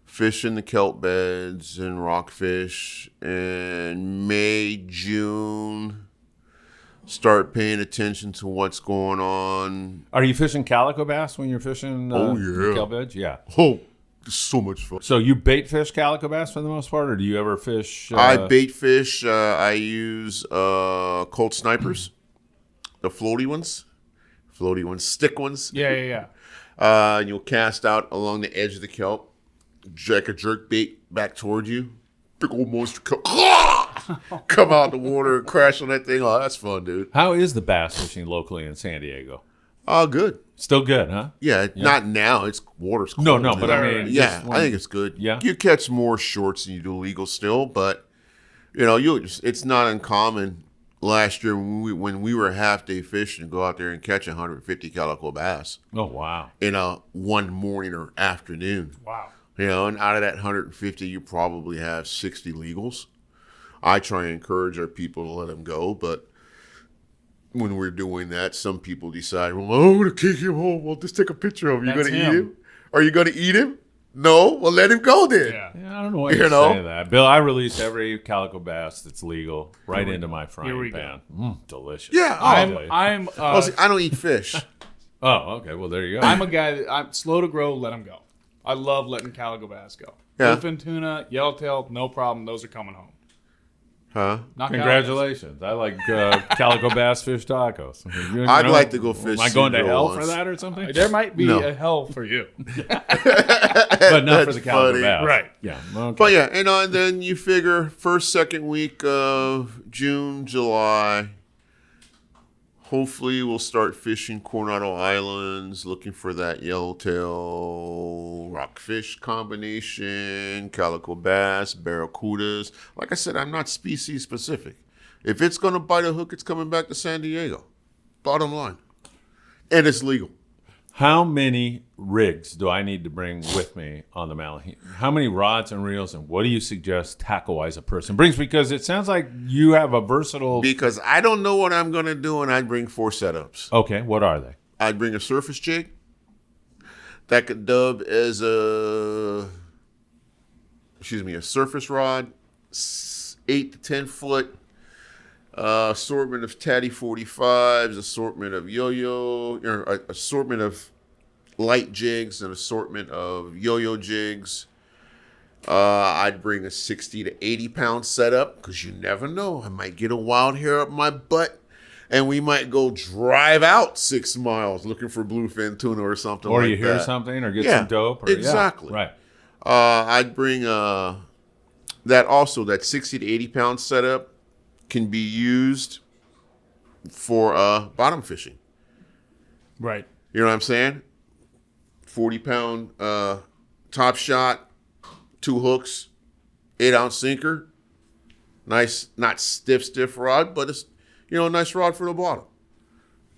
Fishing the kelp beds and rockfish. And May, June, start paying attention to what's going on. Are you fishing calico bass when you're fishing yeah. kelp beds? Yeah. Oh, it's so much fun. So you bait fish calico bass for the most part, or do you ever fish? I bait fish. I use Colt snipers, the floaty ones, stick ones. Yeah. And you'll cast out along the edge of the kelp, jack a jerk bait back toward you. Big old monster come out the water and crash on that thing. Oh, that's fun, dude. How is the bass fishing locally in San Diego? Oh, good. Still good, huh? Yeah, not now. It's water's cold. No, but I mean, yeah, just when- I think it's good. Yeah? You catch more shorts than you do legal still, but it's not uncommon. Last year when we were half day fishing, to go out there and catch 150 calico bass Oh wow. in a one morning or afternoon. Wow. And out of that 150, you probably have 60 legals. I try and encourage our people to let them go, but when we're doing that, some people decide, well, I'm going to take him home. We'll just take a picture of him. You That's going to eat him. him? Are you going to eat him? No? Well, let him go then. Yeah. Yeah, I don't know why you You know? say that. Bill, I release every calico bass that's legal right into my Here frying we go. pan. Delicious. Yeah, I'm Well, see, I don't eat fish. Oh, okay. Well, there you go. I'm a guy that I'm slow to grow, let them go. I love letting calico bass go. Yeah. Bluefin tuna, yellowtail, no problem. Those are coming home. Huh? Not Congratulations. I like calico bass fish tacos. I'd like to go fish Am I going to Cedro hell once. for that or something? There might be No. a hell for you. But not for the calico funny. bass. Right. Yeah. Okay. But yeah, and then you figure first, second week of June, July. Hopefully, we'll start fishing Coronado Islands, looking for that yellowtail rockfish combination, calico bass, barracudas. Like I said, I'm not species specific. If it's going to bite a hook, it's coming back to San Diego. Bottom line. And it's legal. How many rigs do I need to bring with me on the Malahini? How many rods and reels, and what do you suggest tackle-wise a person brings? Because it sounds like you have a versatile... Because I don't know what I'm going to do, and I'd bring 4 setups. Okay, what are they? I'd bring a surface jig that could dub as a surface rod, 8 to 10 foot, assortment of Tatty 45s, assortment of yo-yo, or assortment of light jigs, an assortment of yo-yo jigs. I'd bring a 60 to 80 pound setup because you never know. I might get a wild hair up my butt. And we might go drive out 6 miles looking for bluefin tuna or something Or like that. you hear something or get Yeah, some dope. Or, exactly. Yeah, right. I'd bring that 60 to 80 pound setup can be used for bottom fishing. Right. You know what I'm saying? 40-pound top shot, 2 hooks, 8-ounce sinker. Nice, not stiff rod, but it's, a nice rod for the bottom.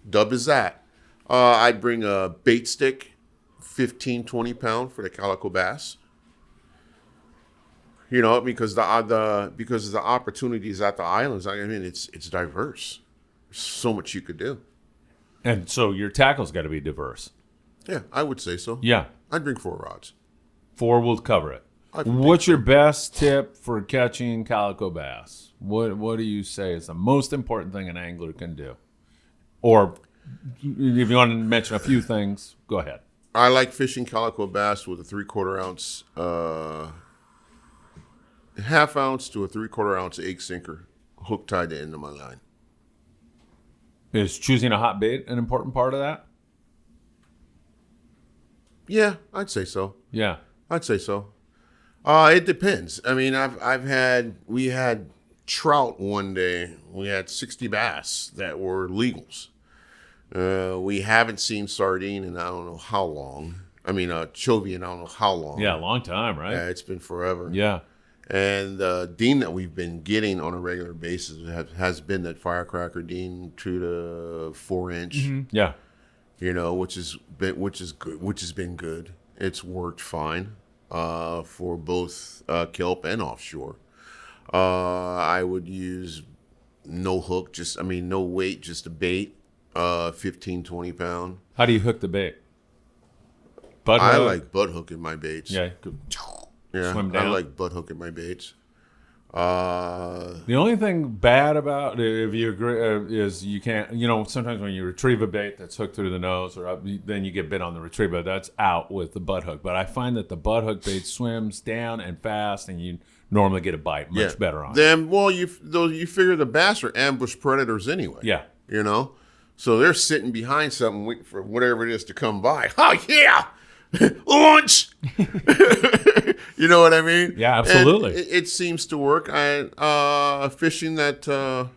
Dub is that. I'd bring a bait stick, 15, 20 pound for the calico bass. Because because of the opportunities at the islands. I mean, it's diverse. There's so much you could do. And so your tackle's got to be diverse. Yeah, I would say so. Yeah. I'd bring 4 rods. 4 will cover it. What's your best tip for catching calico bass? What do you say is the most important thing an angler can do? Or if you want to mention a few things, go ahead. I like fishing calico bass with a 3/4 ounce, half ounce to a 3/4 ounce egg sinker, hook tied to the end of my line. Is choosing a hot bait an important part of that? Yeah, I'd say so. Yeah. I'd say so. It depends. I mean, we had trout one day. We had 60 bass that were legals. We haven't seen sardine in I don't know how long. I mean, chovy in I don't know how long. Yeah, a long time, right? Yeah, it's been forever. Yeah. And the Dean that we've been getting on a regular basis has been that firecracker Dean 2 to 4 inch. Mm-hmm. Yeah. Which has been good. It's worked fine for both kelp and offshore. I would use no hook, no weight, just a bait, 15, 20 pound. How do you hook the bait? Butt hook? I like butt hooking my baits. Yeah. Yeah, Swim down. I like butt hooking my baits. The only thing bad about it, if you agree, is you can't. Sometimes when you retrieve a bait that's hooked through the nose, or up, then you get bit on the retriever. That's out with the butt hook. But I find that the butt hook bait swims down and fast, and you normally get a bite much better on it. You figure the bass are ambush predators anyway. Yeah. So they're sitting behind something waiting for whatever it is to come by. Oh yeah, launch. You know what I mean? Yeah, absolutely. And it seems to work. I fishing that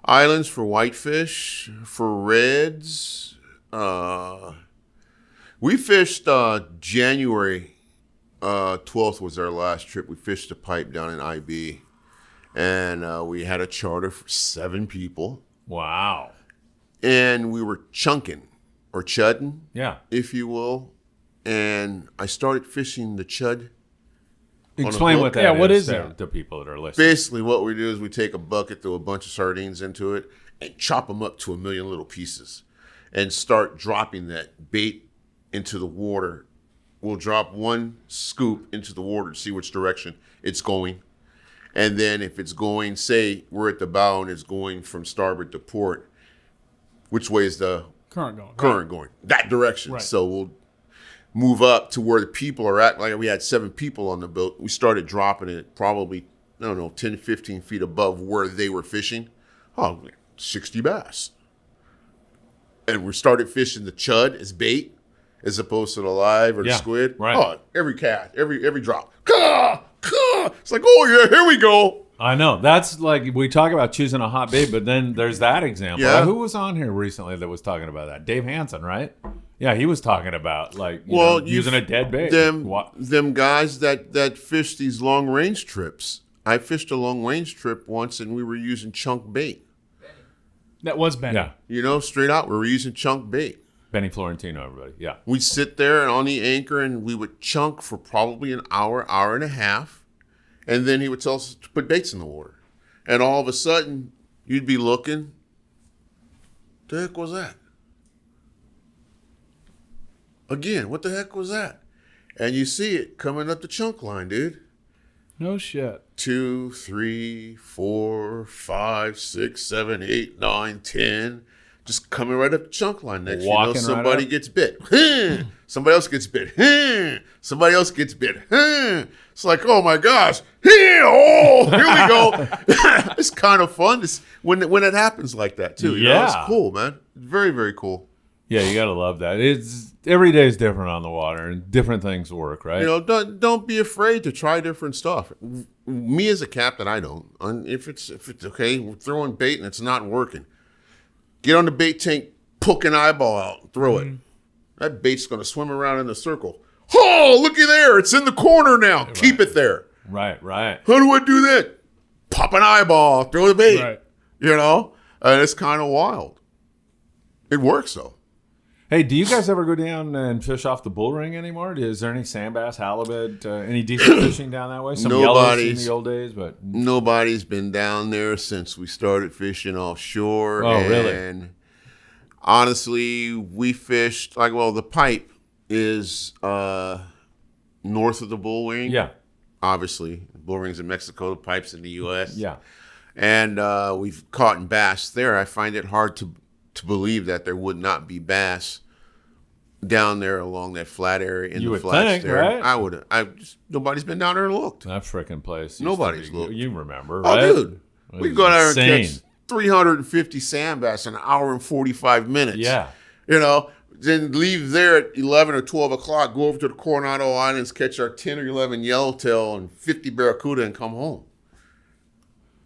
islands for whitefish, for reds. We fished January 12th was our last trip. We fished a pipe down in IB, and we had a charter for 7 people. Wow. And we were chunking or chudding, if you will. And I started fishing the chud. Explain what that is. Yeah, what is that? To people that are listening. Basically, what we do is we take a bucket, throw a bunch of sardines into it, and chop them up to 1,000,000 little pieces, and start dropping that bait into the water. We'll drop 1 scoop into the water to see which direction it's going. And then if it's going, say we're at the bow and it's going from starboard to port, which way is the Current going. going? That direction. Right. So we'll move up to where the people are at. Like we had 7 people on the boat. We started dropping it probably, 10, 15 feet above where they were fishing. 60 bass. And we started fishing the chud as bait as opposed to the live or the squid. Right. Every cast, every drop. It's like, oh yeah, here we go. I know. That's like, we talk about choosing a hot bait, but then there's that example. Yeah. Who was on here recently that was talking about that? Dave Hansen, right? Yeah, he was talking about using a dead bait. Them guys that fish these long range trips. I fished a long range trip once and we were using chunk bait. That was Benny. Yeah. Straight out, we were using chunk bait. Benny Florentino, everybody. Yeah. We'd sit there and on the anchor and we would chunk for probably an hour and a half. And then he would tell us to put baits in the water. And all of a sudden, you'd be looking. The heck was that? Again, what the heck was that? And you see it coming up the chunk line, dude. No shit. 2, 3, 4, 5, 6, 7, 8, 9, 10. Just coming right up the chunk line. Next you know, somebody gets bit. Somebody else gets bit. Somebody else gets bit. It's like, oh my gosh. Here we go. It's kind of fun when it happens like that too. Yeah. It's cool, man. Very, very cool. Yeah, you gotta love that. It's every day is different on the water, and different things work, right? You know, don't be afraid to try different stuff. Me as a captain, I don't. If it's okay, we're throwing bait and it's not working. Get on the bait tank, poke an eyeball out, throw it. That bait's going to swim around in a circle. Oh, looky there! It's in the corner now. Right. Keep it there. Right. How do I do that? Pop an eyeball, throw the bait. Right. You know, and it's kind of wild. It works though. Hey, do you guys ever go down and fish off the bull ring anymore? Is there any sand bass, halibut, any decent fishing down that way? Some yellows in the old days, but Nobody's been down there since we started fishing offshore. Oh, really? And honestly, we fished the pipe is north of the bull ring. yeah, Obviously, bull ring's in Mexico, the pipe's in the U.S. yeah. And we've caught in bass there. I find it hard to believe that there would not be bass down there along that flat area in You the would flats think, there. right? I would. Nobody's been down there and looked. That frickin' place. used Nobody's to be- looked. You remember, Oh, right? dude, It we was go down there and insane. catch 350 sand bass in an hour and 45 minutes. Yeah. You know, then leave there at 11 or 12 o'clock, go over to the Coronado Islands, catch our 10 or 11 yellowtail and 50 barracuda and come home.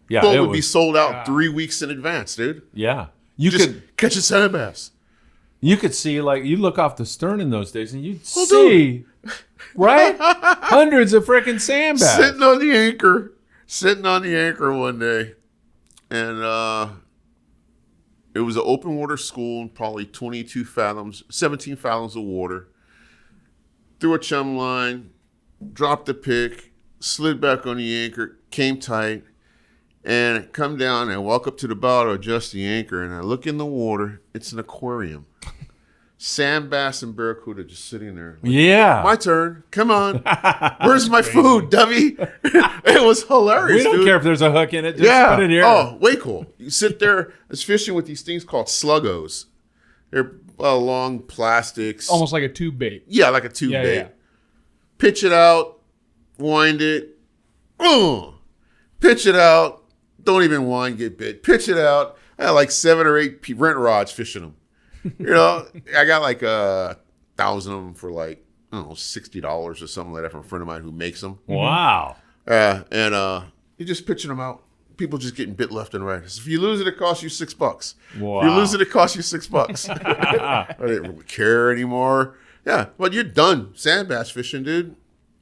Yeah, Boat it would be was- sold out 3 weeks in advance, dude. Yeah. You Just could catch a sand bass. see, like, you look off the stern in those days and you'd Oh, see, right? Hundreds of frickin' sand bass. Sitting on the anchor one day, and it was an open water school, probably 17 fathoms of water. Threw a chum line, dropped the pick, slid back on the anchor, came tight, and come down and walk up to the bow to adjust the anchor, and I look in the water. It's an aquarium. Sand bass and barracuda just sitting there. Yeah. My turn. Come on. Where's my food, dummy? It was hilarious. We don't dude. care if there's a hook in it. Just put it here. Oh, way cool. You sit there. I was fishing with these things called sluggos. They're long plastics. Almost like a tube bait. Yeah, like a tube Yeah, bait. yeah. Pitch it out. Wind it. Pitch it out. Don't even wind, get bit. Pitch it out. I had like 7 or 8 rent rods fishing them. You know, I got like 1,000 of them for like, I don't know, $60 or something like that from a friend of mine who makes them. Wow. And you're just pitching them out. People just getting bit left and right. If you lose it, it costs you $6. Wow. If you lose it, it costs you $6. I didn't really care anymore. Yeah, but you're done sand bass fishing, dude.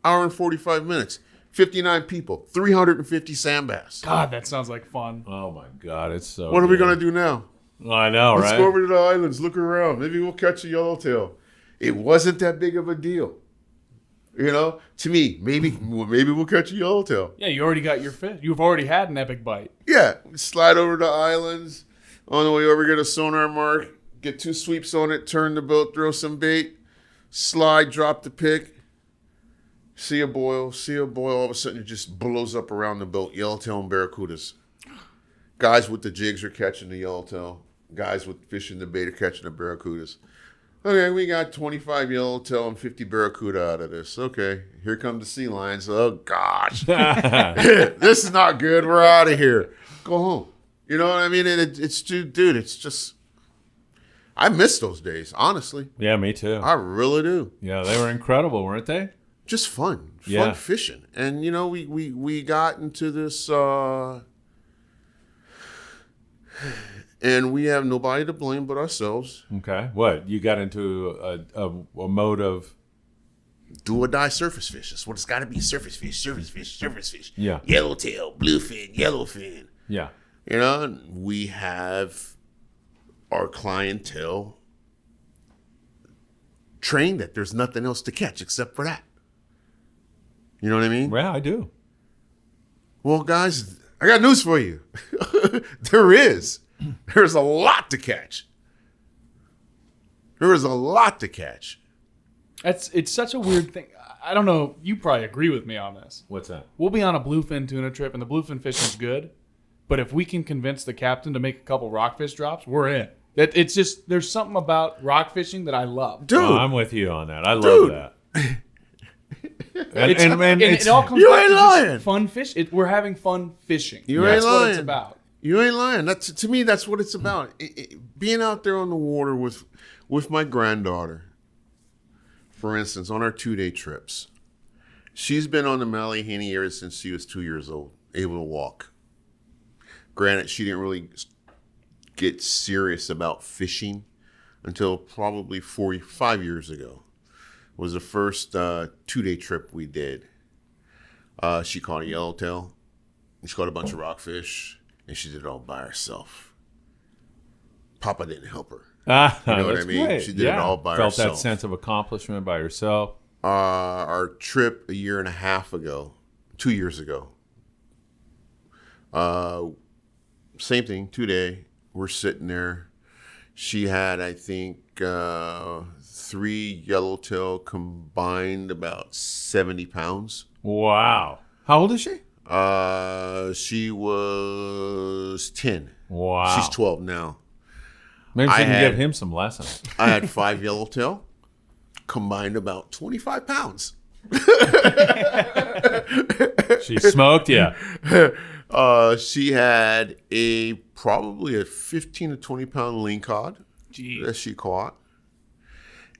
Hour and 45 minutes. 59 people. 350 sand bass. God, that sounds like fun. Oh, my God. It's so What are we good. going to do now? I know, Let's right? go over to the islands, look around. Maybe we'll catch a yellowtail. It wasn't that big of a deal. You know, to me, maybe we'll catch a yellowtail. Yeah, you already got your fish. You've already had an epic bite. Yeah, slide over to the islands. On the way over, get a sonar mark, get 2 sweeps on it, turn the boat, throw some bait, slide, drop the pick. See a boil. All of a sudden, it just blows up around the boat. Yellowtail and barracudas. Guys with the jigs are catching the yellowtail. Guys with fishing the bait are catching the barracudas. Okay, we got 25 yellowtail and 50 barracuda out of this. Okay, here come the sea lions. Oh, gosh. This is not good. We're out of here. Go home. You know what I mean? It's dude, it's just... I miss those days, honestly. Yeah, me too. I really do. Yeah, they were incredible, weren't they? Just fun Yeah. fishing. And, you know, we got into this... and we have nobody to blame but ourselves. Okay. What? You got into a mode of... Do or die surface fish. That's what it's got to be. Surface fish. Yeah. Yellowtail, bluefin, yellowfin. Yeah. You know, and we have our clientele trained that there's nothing else to catch except for that. You know what I mean? Yeah, I do. Well, guys, I got news for you. There is. There's a lot to catch. There is a lot to catch. It's such a weird thing. I don't know. You probably agree with me on this. What's that? We'll be on a bluefin tuna trip, and the bluefin fishing's good. But if we can convince the captain to make a couple rockfish drops, we're in. It's just there's something about rock fishing that I love. Dude, Oh, I'm with you on that. I love Dude. that. And it's, it all comes You back ain't to lying. just fun fish. We're having fun fishing. You That's ain't what it's lying. about. You ain't lying. That's to me. That's what it's about. Being out there on the water with my granddaughter, for instance, on our 2-day trips. She's been on the Malahini ever since she was 2 years old, able to walk. Granted, she didn't really get serious about fishing until probably 45 years ago. Was the first 2-day trip we did. She caught a yellowtail. She caught a bunch of rockfish, and she did it all by herself. Papa didn't help her. You know what I mean? Great. She did it all by Felt herself. that sense of accomplishment by herself. Our trip a year and a half ago, 2 years ago. Same thing, 2-day. We're sitting there. She had, I think, 3 yellowtail combined, about 70 pounds. Wow. How old is she? She was 10. Wow. She's 12 now. Maybe she I can had- give him some lessons. I had 5 yellowtail combined about 25 pounds. She smoked you. She had probably a 15 to 20 pound lingcod that she caught.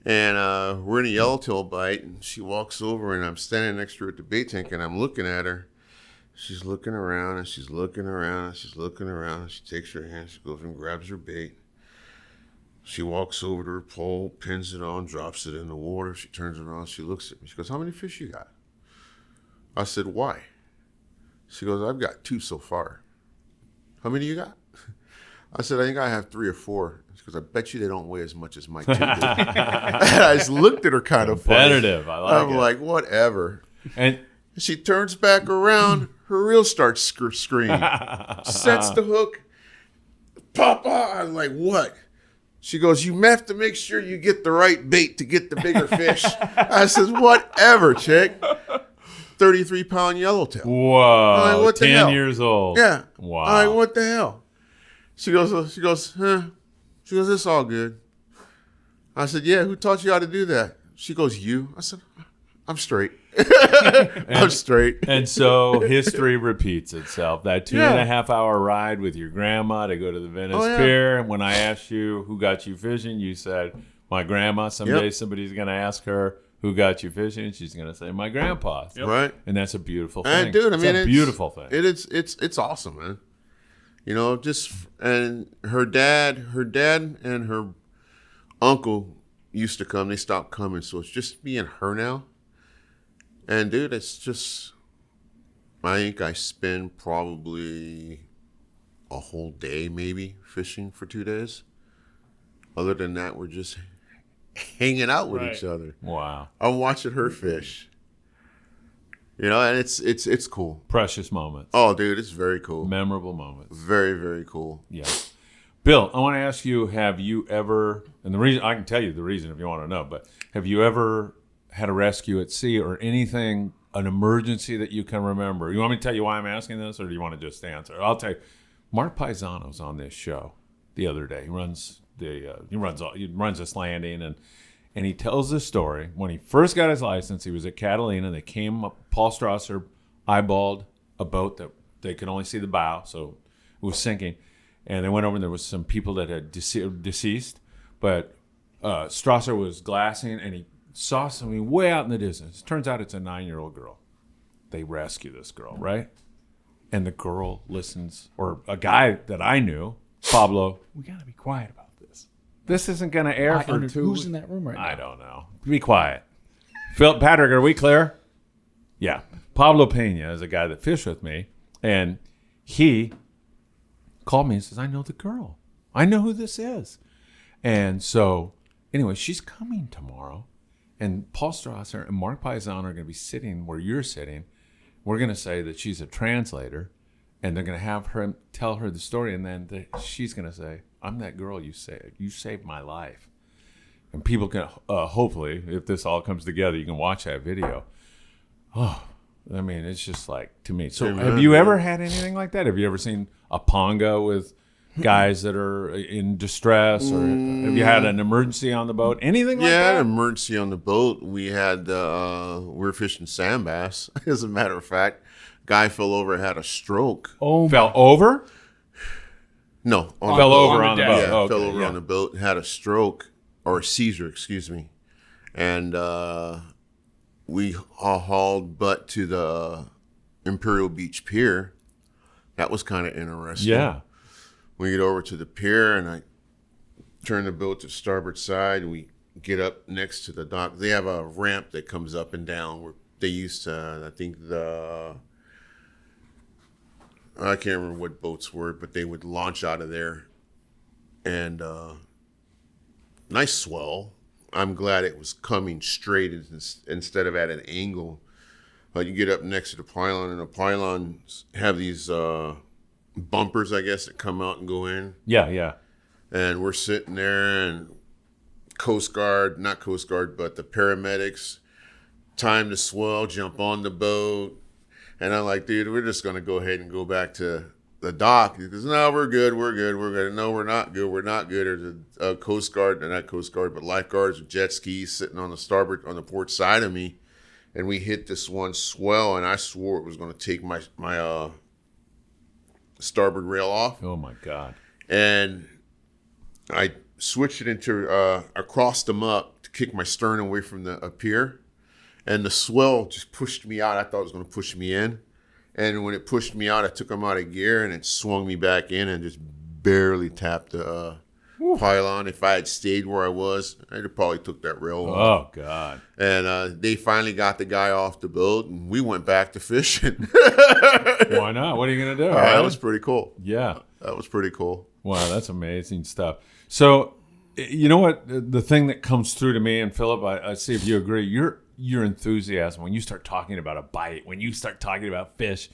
And we're in a yellowtail bite, and she walks over, and I'm standing next to her at the bait tank, and I'm looking at her. She's looking around, and she's looking around, and she's looking around. And she takes her hand, she goes and grabs her bait. She walks over to her pole, pins it on, drops it in the water. She turns around, she looks at me. She goes, "How many fish you got?" I said, "Why?" She goes, "I've got 2 so far." "How many you got?" I said, "I think I have 3 or 4. She goes, "I bet you they don't weigh as much as my 2 do." And I just looked at her kind of funny. Competitive. I like I'm it. like, whatever. And She turns back around. Her reel starts screaming. Sets the hook. "Papa!" I'm like, "What?" She goes, "You have to make sure you get the right bait to get the bigger fish." I says, "Whatever, chick." 33-pound yellowtail. whoa. I'm like, what the 10 hell? years old. Yeah. Wow. I'm like, "What the hell?" She goes, huh? She goes, "It's all good." I said, "Yeah, who taught you how to do that?" She goes, "You." I said, "I'm straight." I'm straight. And so history repeats itself. That 2.5 hour ride with your grandma to go to the Venice Oh, yeah. Pier. And when I asked you who got you fishing, you said, "My grandma." Someday Yep. somebody's going to ask her who got you fishing, and she's going to say, "My grandpa." Right. And that's a beautiful thing. And dude, I mean, it's a beautiful thing. It's awesome, man. You know, and her dad and her uncle used to come. They stopped coming, so it's just me and her now. And dude, it's just, I think I spend probably a whole day maybe fishing for 2 days. Other than that, we're just hanging out with each other. Wow. I'm watching her fish. You know, and it's cool. Precious moments. Oh, dude, it's very cool. Memorable moments. Very, very cool. Yeah. Bill, I want to ask you, have you ever, and the reason, I can tell you the reason if you want to know, but have you ever had a rescue at sea or anything, an emergency that you can remember? You want me to tell you why I'm asking this, or do you want to just answer? I'll tell you. Mark Paisano's on this show the other day. He runs this landing, and he tells this story. When he first got his license, he was at Catalina. They came up, Paul Strasser eyeballed a boat that they could only see the bow, so it was sinking. And they went over, and there was some people that had deceased, but Strasser was glassing, and he saw something way out in the distance. Turns out it's a 9-year-old girl. They rescue this girl, right? And the girl listens, or a guy that I knew, Pablo. We got to be quiet about this. This isn't going to air for 2 Who's in that room right now? I don't know. Be quiet. Phil, Patrick, are we clear? Yeah. Pablo Pena is a guy that fished with me, and he called me and says, "I know the girl. I know who this is." And so, anyway, she's coming tomorrow, and Paul Strasser and Mark Paisano are going to be sitting where you're sitting. We're going to say that she's a translator, and they're going to have her tell her the story, and then she's going to say, "I'm that girl you saved. You saved my life." And people can, hopefully, if this all comes together, you can watch that video. Oh, I mean, it's just like, to me. So Amen, have you man. ever had anything like that? Have you ever seen a ponga with guys that are in distress? Or have you had an emergency on the boat? Anything like Yeah, that? an emergency on the boat. We had we were fishing sand bass. As a matter of fact, guy fell over, had a stroke. Oh, Fell over? No, Fell over on the boat. Yeah, Oh, fell okay, over yeah. on the boat, had a stroke or a seizure, excuse me, and we hauled butt to the Imperial Beach Pier. That was kind of interesting. Yeah. We get over to the pier, and I turn the boat to starboard side. We get up next to the dock. They have a ramp that comes up and down where they used to, I think I can't remember what boats were, but they would launch out of there. And nice swell. I'm glad it was coming straight instead of at an angle. But you get up next to the pylon, and the pylons have these bumpers, I guess, that come out and go in. Yeah. And we're sitting there, and Coast Guard, not Coast Guard, but the paramedics, time to swell, jump on the boat. And I'm like, dude, we're just going to go ahead and go back to the dock. He goes, no, we're good. No, we're not good. There's a Coast Guard, not Coast Guard, but lifeguards with jet skis sitting on the port side of me. And we hit this one swell, and I swore it was going to take my starboard rail off. Oh, my God. And I switched it into, I crossed them up to kick my stern away from the pier. And the swell just pushed me out. I thought it was going to push me in. And when it pushed me out, I took them out of gear, and it swung me back in and just barely tapped the pylon. If I had stayed where I was, I'd have probably took that rail off. Oh, God. And they finally got the guy off the boat, and we went back to fishing. Why not? What are you going to do? That was pretty cool. Yeah. That was pretty cool. Wow, that's amazing stuff. So, you know what? The thing that comes through to me, and Philip, I see if you agree, your enthusiasm when you start talking about a bite, when you start talking about fish,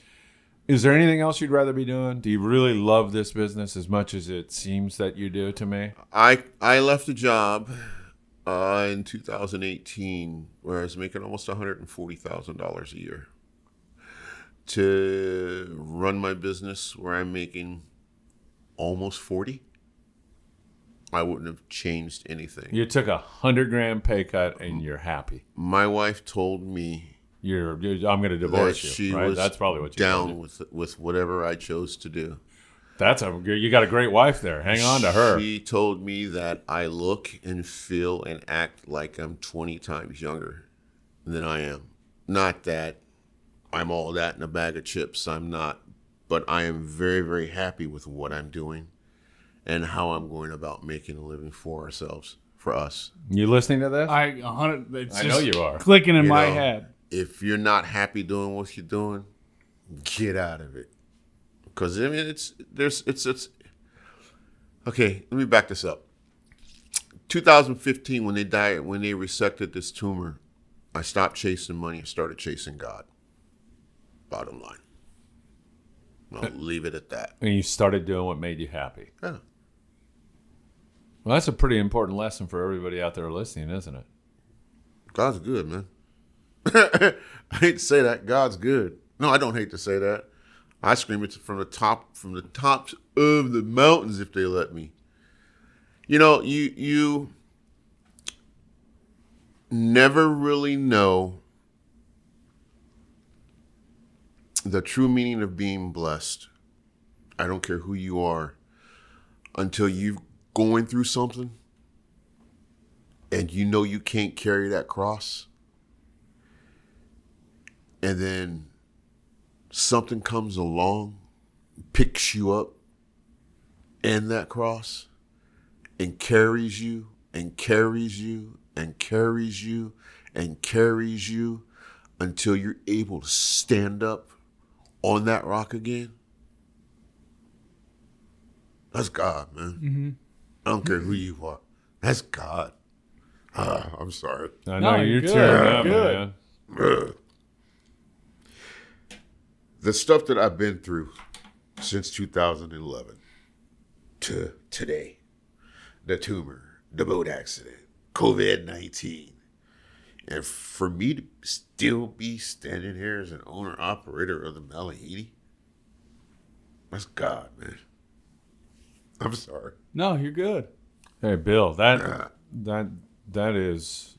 is there anything else you'd rather be doing? Do you really love this business as much as it seems that you do to me? I left a job in 2018 where I was making almost $140,000 a year to run my business where I'm making almost 40. I wouldn't have changed anything. You took $100,000 pay cut and you're happy. My wife told me I'm going to divorce that you. she Right? was That's probably what you down with whatever I chose to do. You got a great wife there. Hang on to her. She told me that I look and feel and act like I'm 20 times younger than I am. Not that I'm all that in a bag of chips. I'm not. But I am very, very happy with what I'm doing and how I'm going about making a living for ourselves, for us. You listening to this? I know you are. Clicking in my head. If you're not happy doing what you're doing, get out of it. Because I mean, it's okay. Let me back this up. 2015, when they resected this tumor, I stopped chasing money and started chasing God. Bottom line. I'll leave it at that. And you started doing what made you happy. Yeah. Well, that's a pretty important lesson for everybody out there listening, isn't it? God's good, man. I hate to say that. God's good. No, I don't hate to say that. I scream it from the tops of the mountains if they let me. You know, you never really know the true meaning of being blessed. I don't care who you are, until you're going through something and you know you can't carry that cross. And then something comes along, picks you up and that cross and carries you and carries you and carries you and carries you until you're able to stand up on that rock again. That's God, man. Mm-hmm. I don't care who you are. That's God. I'm sorry. I know you're tearing up, man. The stuff that I've been through since 2011 to today, the tumor, the boat accident, COVID-19, and for me to still be standing here as an owner-operator of the Malahini, that's God, man. I'm sorry. No, you're good. Hey, Bill, that is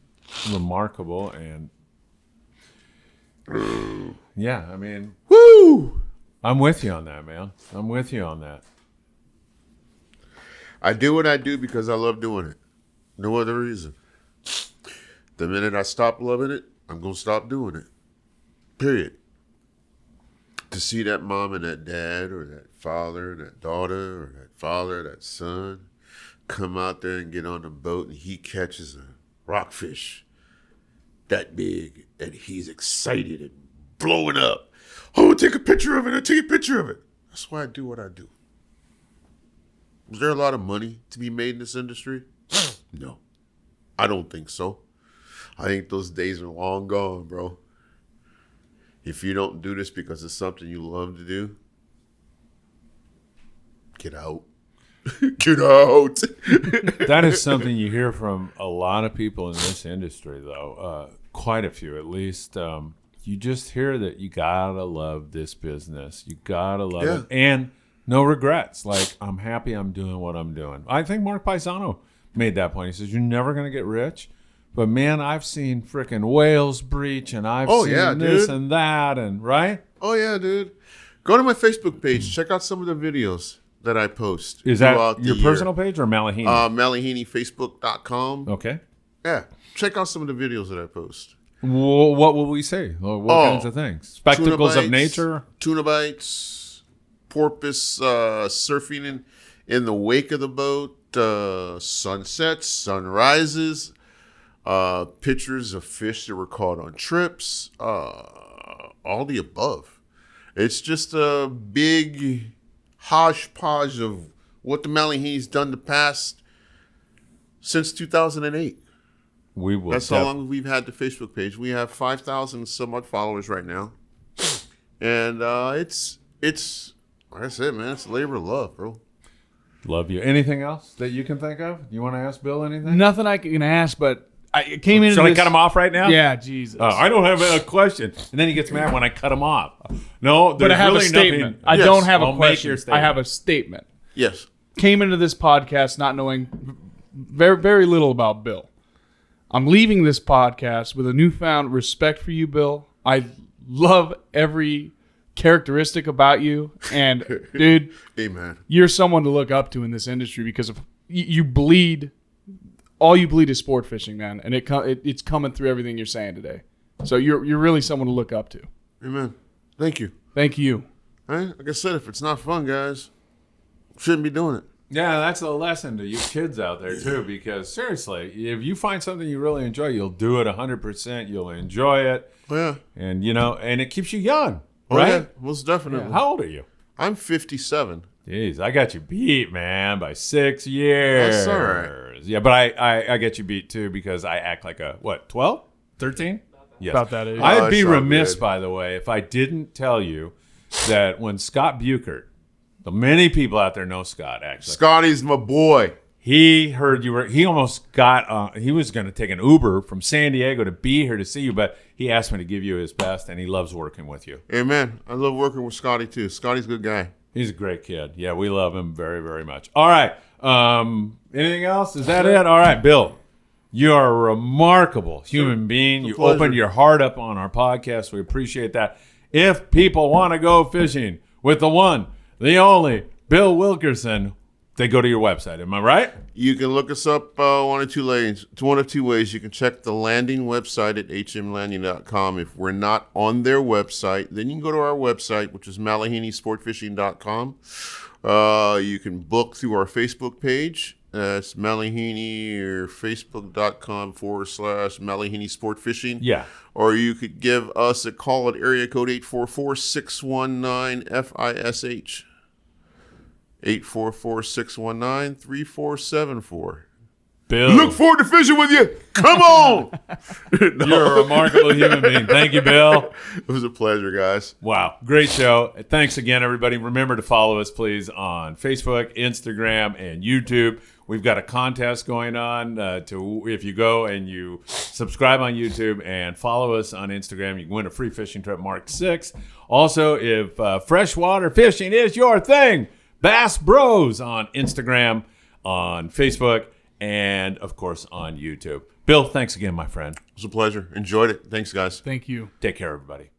remarkable, and yeah, I mean, Woo! I'm with you on that, man. I'm with you on that. I do what I do because I love doing it. No other reason. The minute I stop loving it, I'm going to stop doing it. Period. To see that mom and that dad or that father and that daughter or that father, that son come out there and get on the boat and he catches a rockfish that big and he's excited and blowing up. Oh, take a picture of it. I'll take a picture of it. That's why I do what I do. Is there a lot of money to be made in this industry? No, I don't think so. I think those days are long gone, bro. If you don't do this because it's something you love to do, get out. Get out. That is something you hear from a lot of people in this industry, though. Quite a few, at least. You just hear that you gotta love this business. You gotta love it. And no regrets. Like, I'm happy I'm doing what I'm doing. I think Mark Paisano made that point. He says, you're never going to get rich. But, man, I've seen freaking whales breach, and I've seen this and that, and right? Oh, yeah, dude. Go to my Facebook page. Check out some of the videos that I post. Is that your personal page or Malahini? Malahinifacebook.com. Okay. Yeah. Check out some of the videos that I post. Well, what will we say? What kinds of things? Spectacles of nature? Tuna bites. Porpoise surfing in the wake of the boat, sunsets, sunrises, pictures of fish that were caught on trips, all the above. It's just a big hodgepodge of what the Malahini's done the past since 2008. That's how long we've had the Facebook page. We have 5,000 somewhat followers right now, and it's. Like I said, man, it's a labor of love, bro. Love you. Anything else that you can think of? You want to ask Bill anything? Nothing I can ask, but I came into Shall I cut him off right now? Yeah, Jesus. I don't have a question. And then he gets mad when I cut him off. No, but I have really a statement. Nothing. I don't have a question. Make your I have a statement. Yes. Came into this podcast not knowing very, very little about Bill. I'm leaving this podcast with a newfound respect for you, Bill. I love every characteristic about you, and dude, amen. You're someone to look up to in this industry because of you bleed. All you bleed is sport fishing, man, and it's coming through everything you're saying today. So you're really someone to look up to. Amen. Thank you. Thank you. Right? Like I said, if it's not fun, guys, shouldn't be doing it. Yeah, that's a lesson to you kids out there too. Because seriously, if you find something you really enjoy, you'll do it 100%. You'll enjoy it. Yeah. And and it keeps you young. Oh, right? Yeah, most definitely. Yeah. How old are you? I'm 57. Jeez, I got you beat, man, by 6 years. That's all right. Yeah, but I get you beat too because I act like a 12, 13? Yes. About that age. I'd be remiss, by the way, if I didn't tell you that when Scott Buchert, so many people out there know Scott actually. Scotty's my boy. He heard you were. He almost got. He was going to take an Uber from San Diego to be here to see you, but he asked me to give you his best, and he loves working with you. Amen. I love working with Scotty too. Scotty's a good guy. He's a great kid. Yeah, we love him very, very much. All right. Anything else? Is that it? All right, Bill. You are a remarkable human being. You opened your heart up on our podcast. We appreciate that. If people want to go fishing with the one, the only Bill Wilkerson, they go to your website. Am I right? You can look us up one of two ways. You can check the landing website at hmlanding.com. If we're not on their website, then you can go to our website, which is malahinisportfishing.com. You can book through our Facebook page. It's Malahini or facebook.com/Malahini Sport Fishing. Yeah. Or you could give us a call at area code 844-619-FISH. 844-619-3474. Bill. Look forward to fishing with you. Come on. You're a remarkable human being. Thank you, Bill. It was a pleasure, guys. Wow. Great show. Thanks again, everybody. Remember to follow us, please, on Facebook, Instagram, and YouTube. We've got a contest going on if you go and you subscribe on YouTube and follow us on Instagram, you can win a free fishing trip marked 6. Also, if freshwater fishing is your thing, Bass Bros on Instagram, on Facebook, and, of course, on YouTube. Bill, thanks again, my friend. It was a pleasure. Enjoyed it. Thanks, guys. Thank you. Take care, everybody.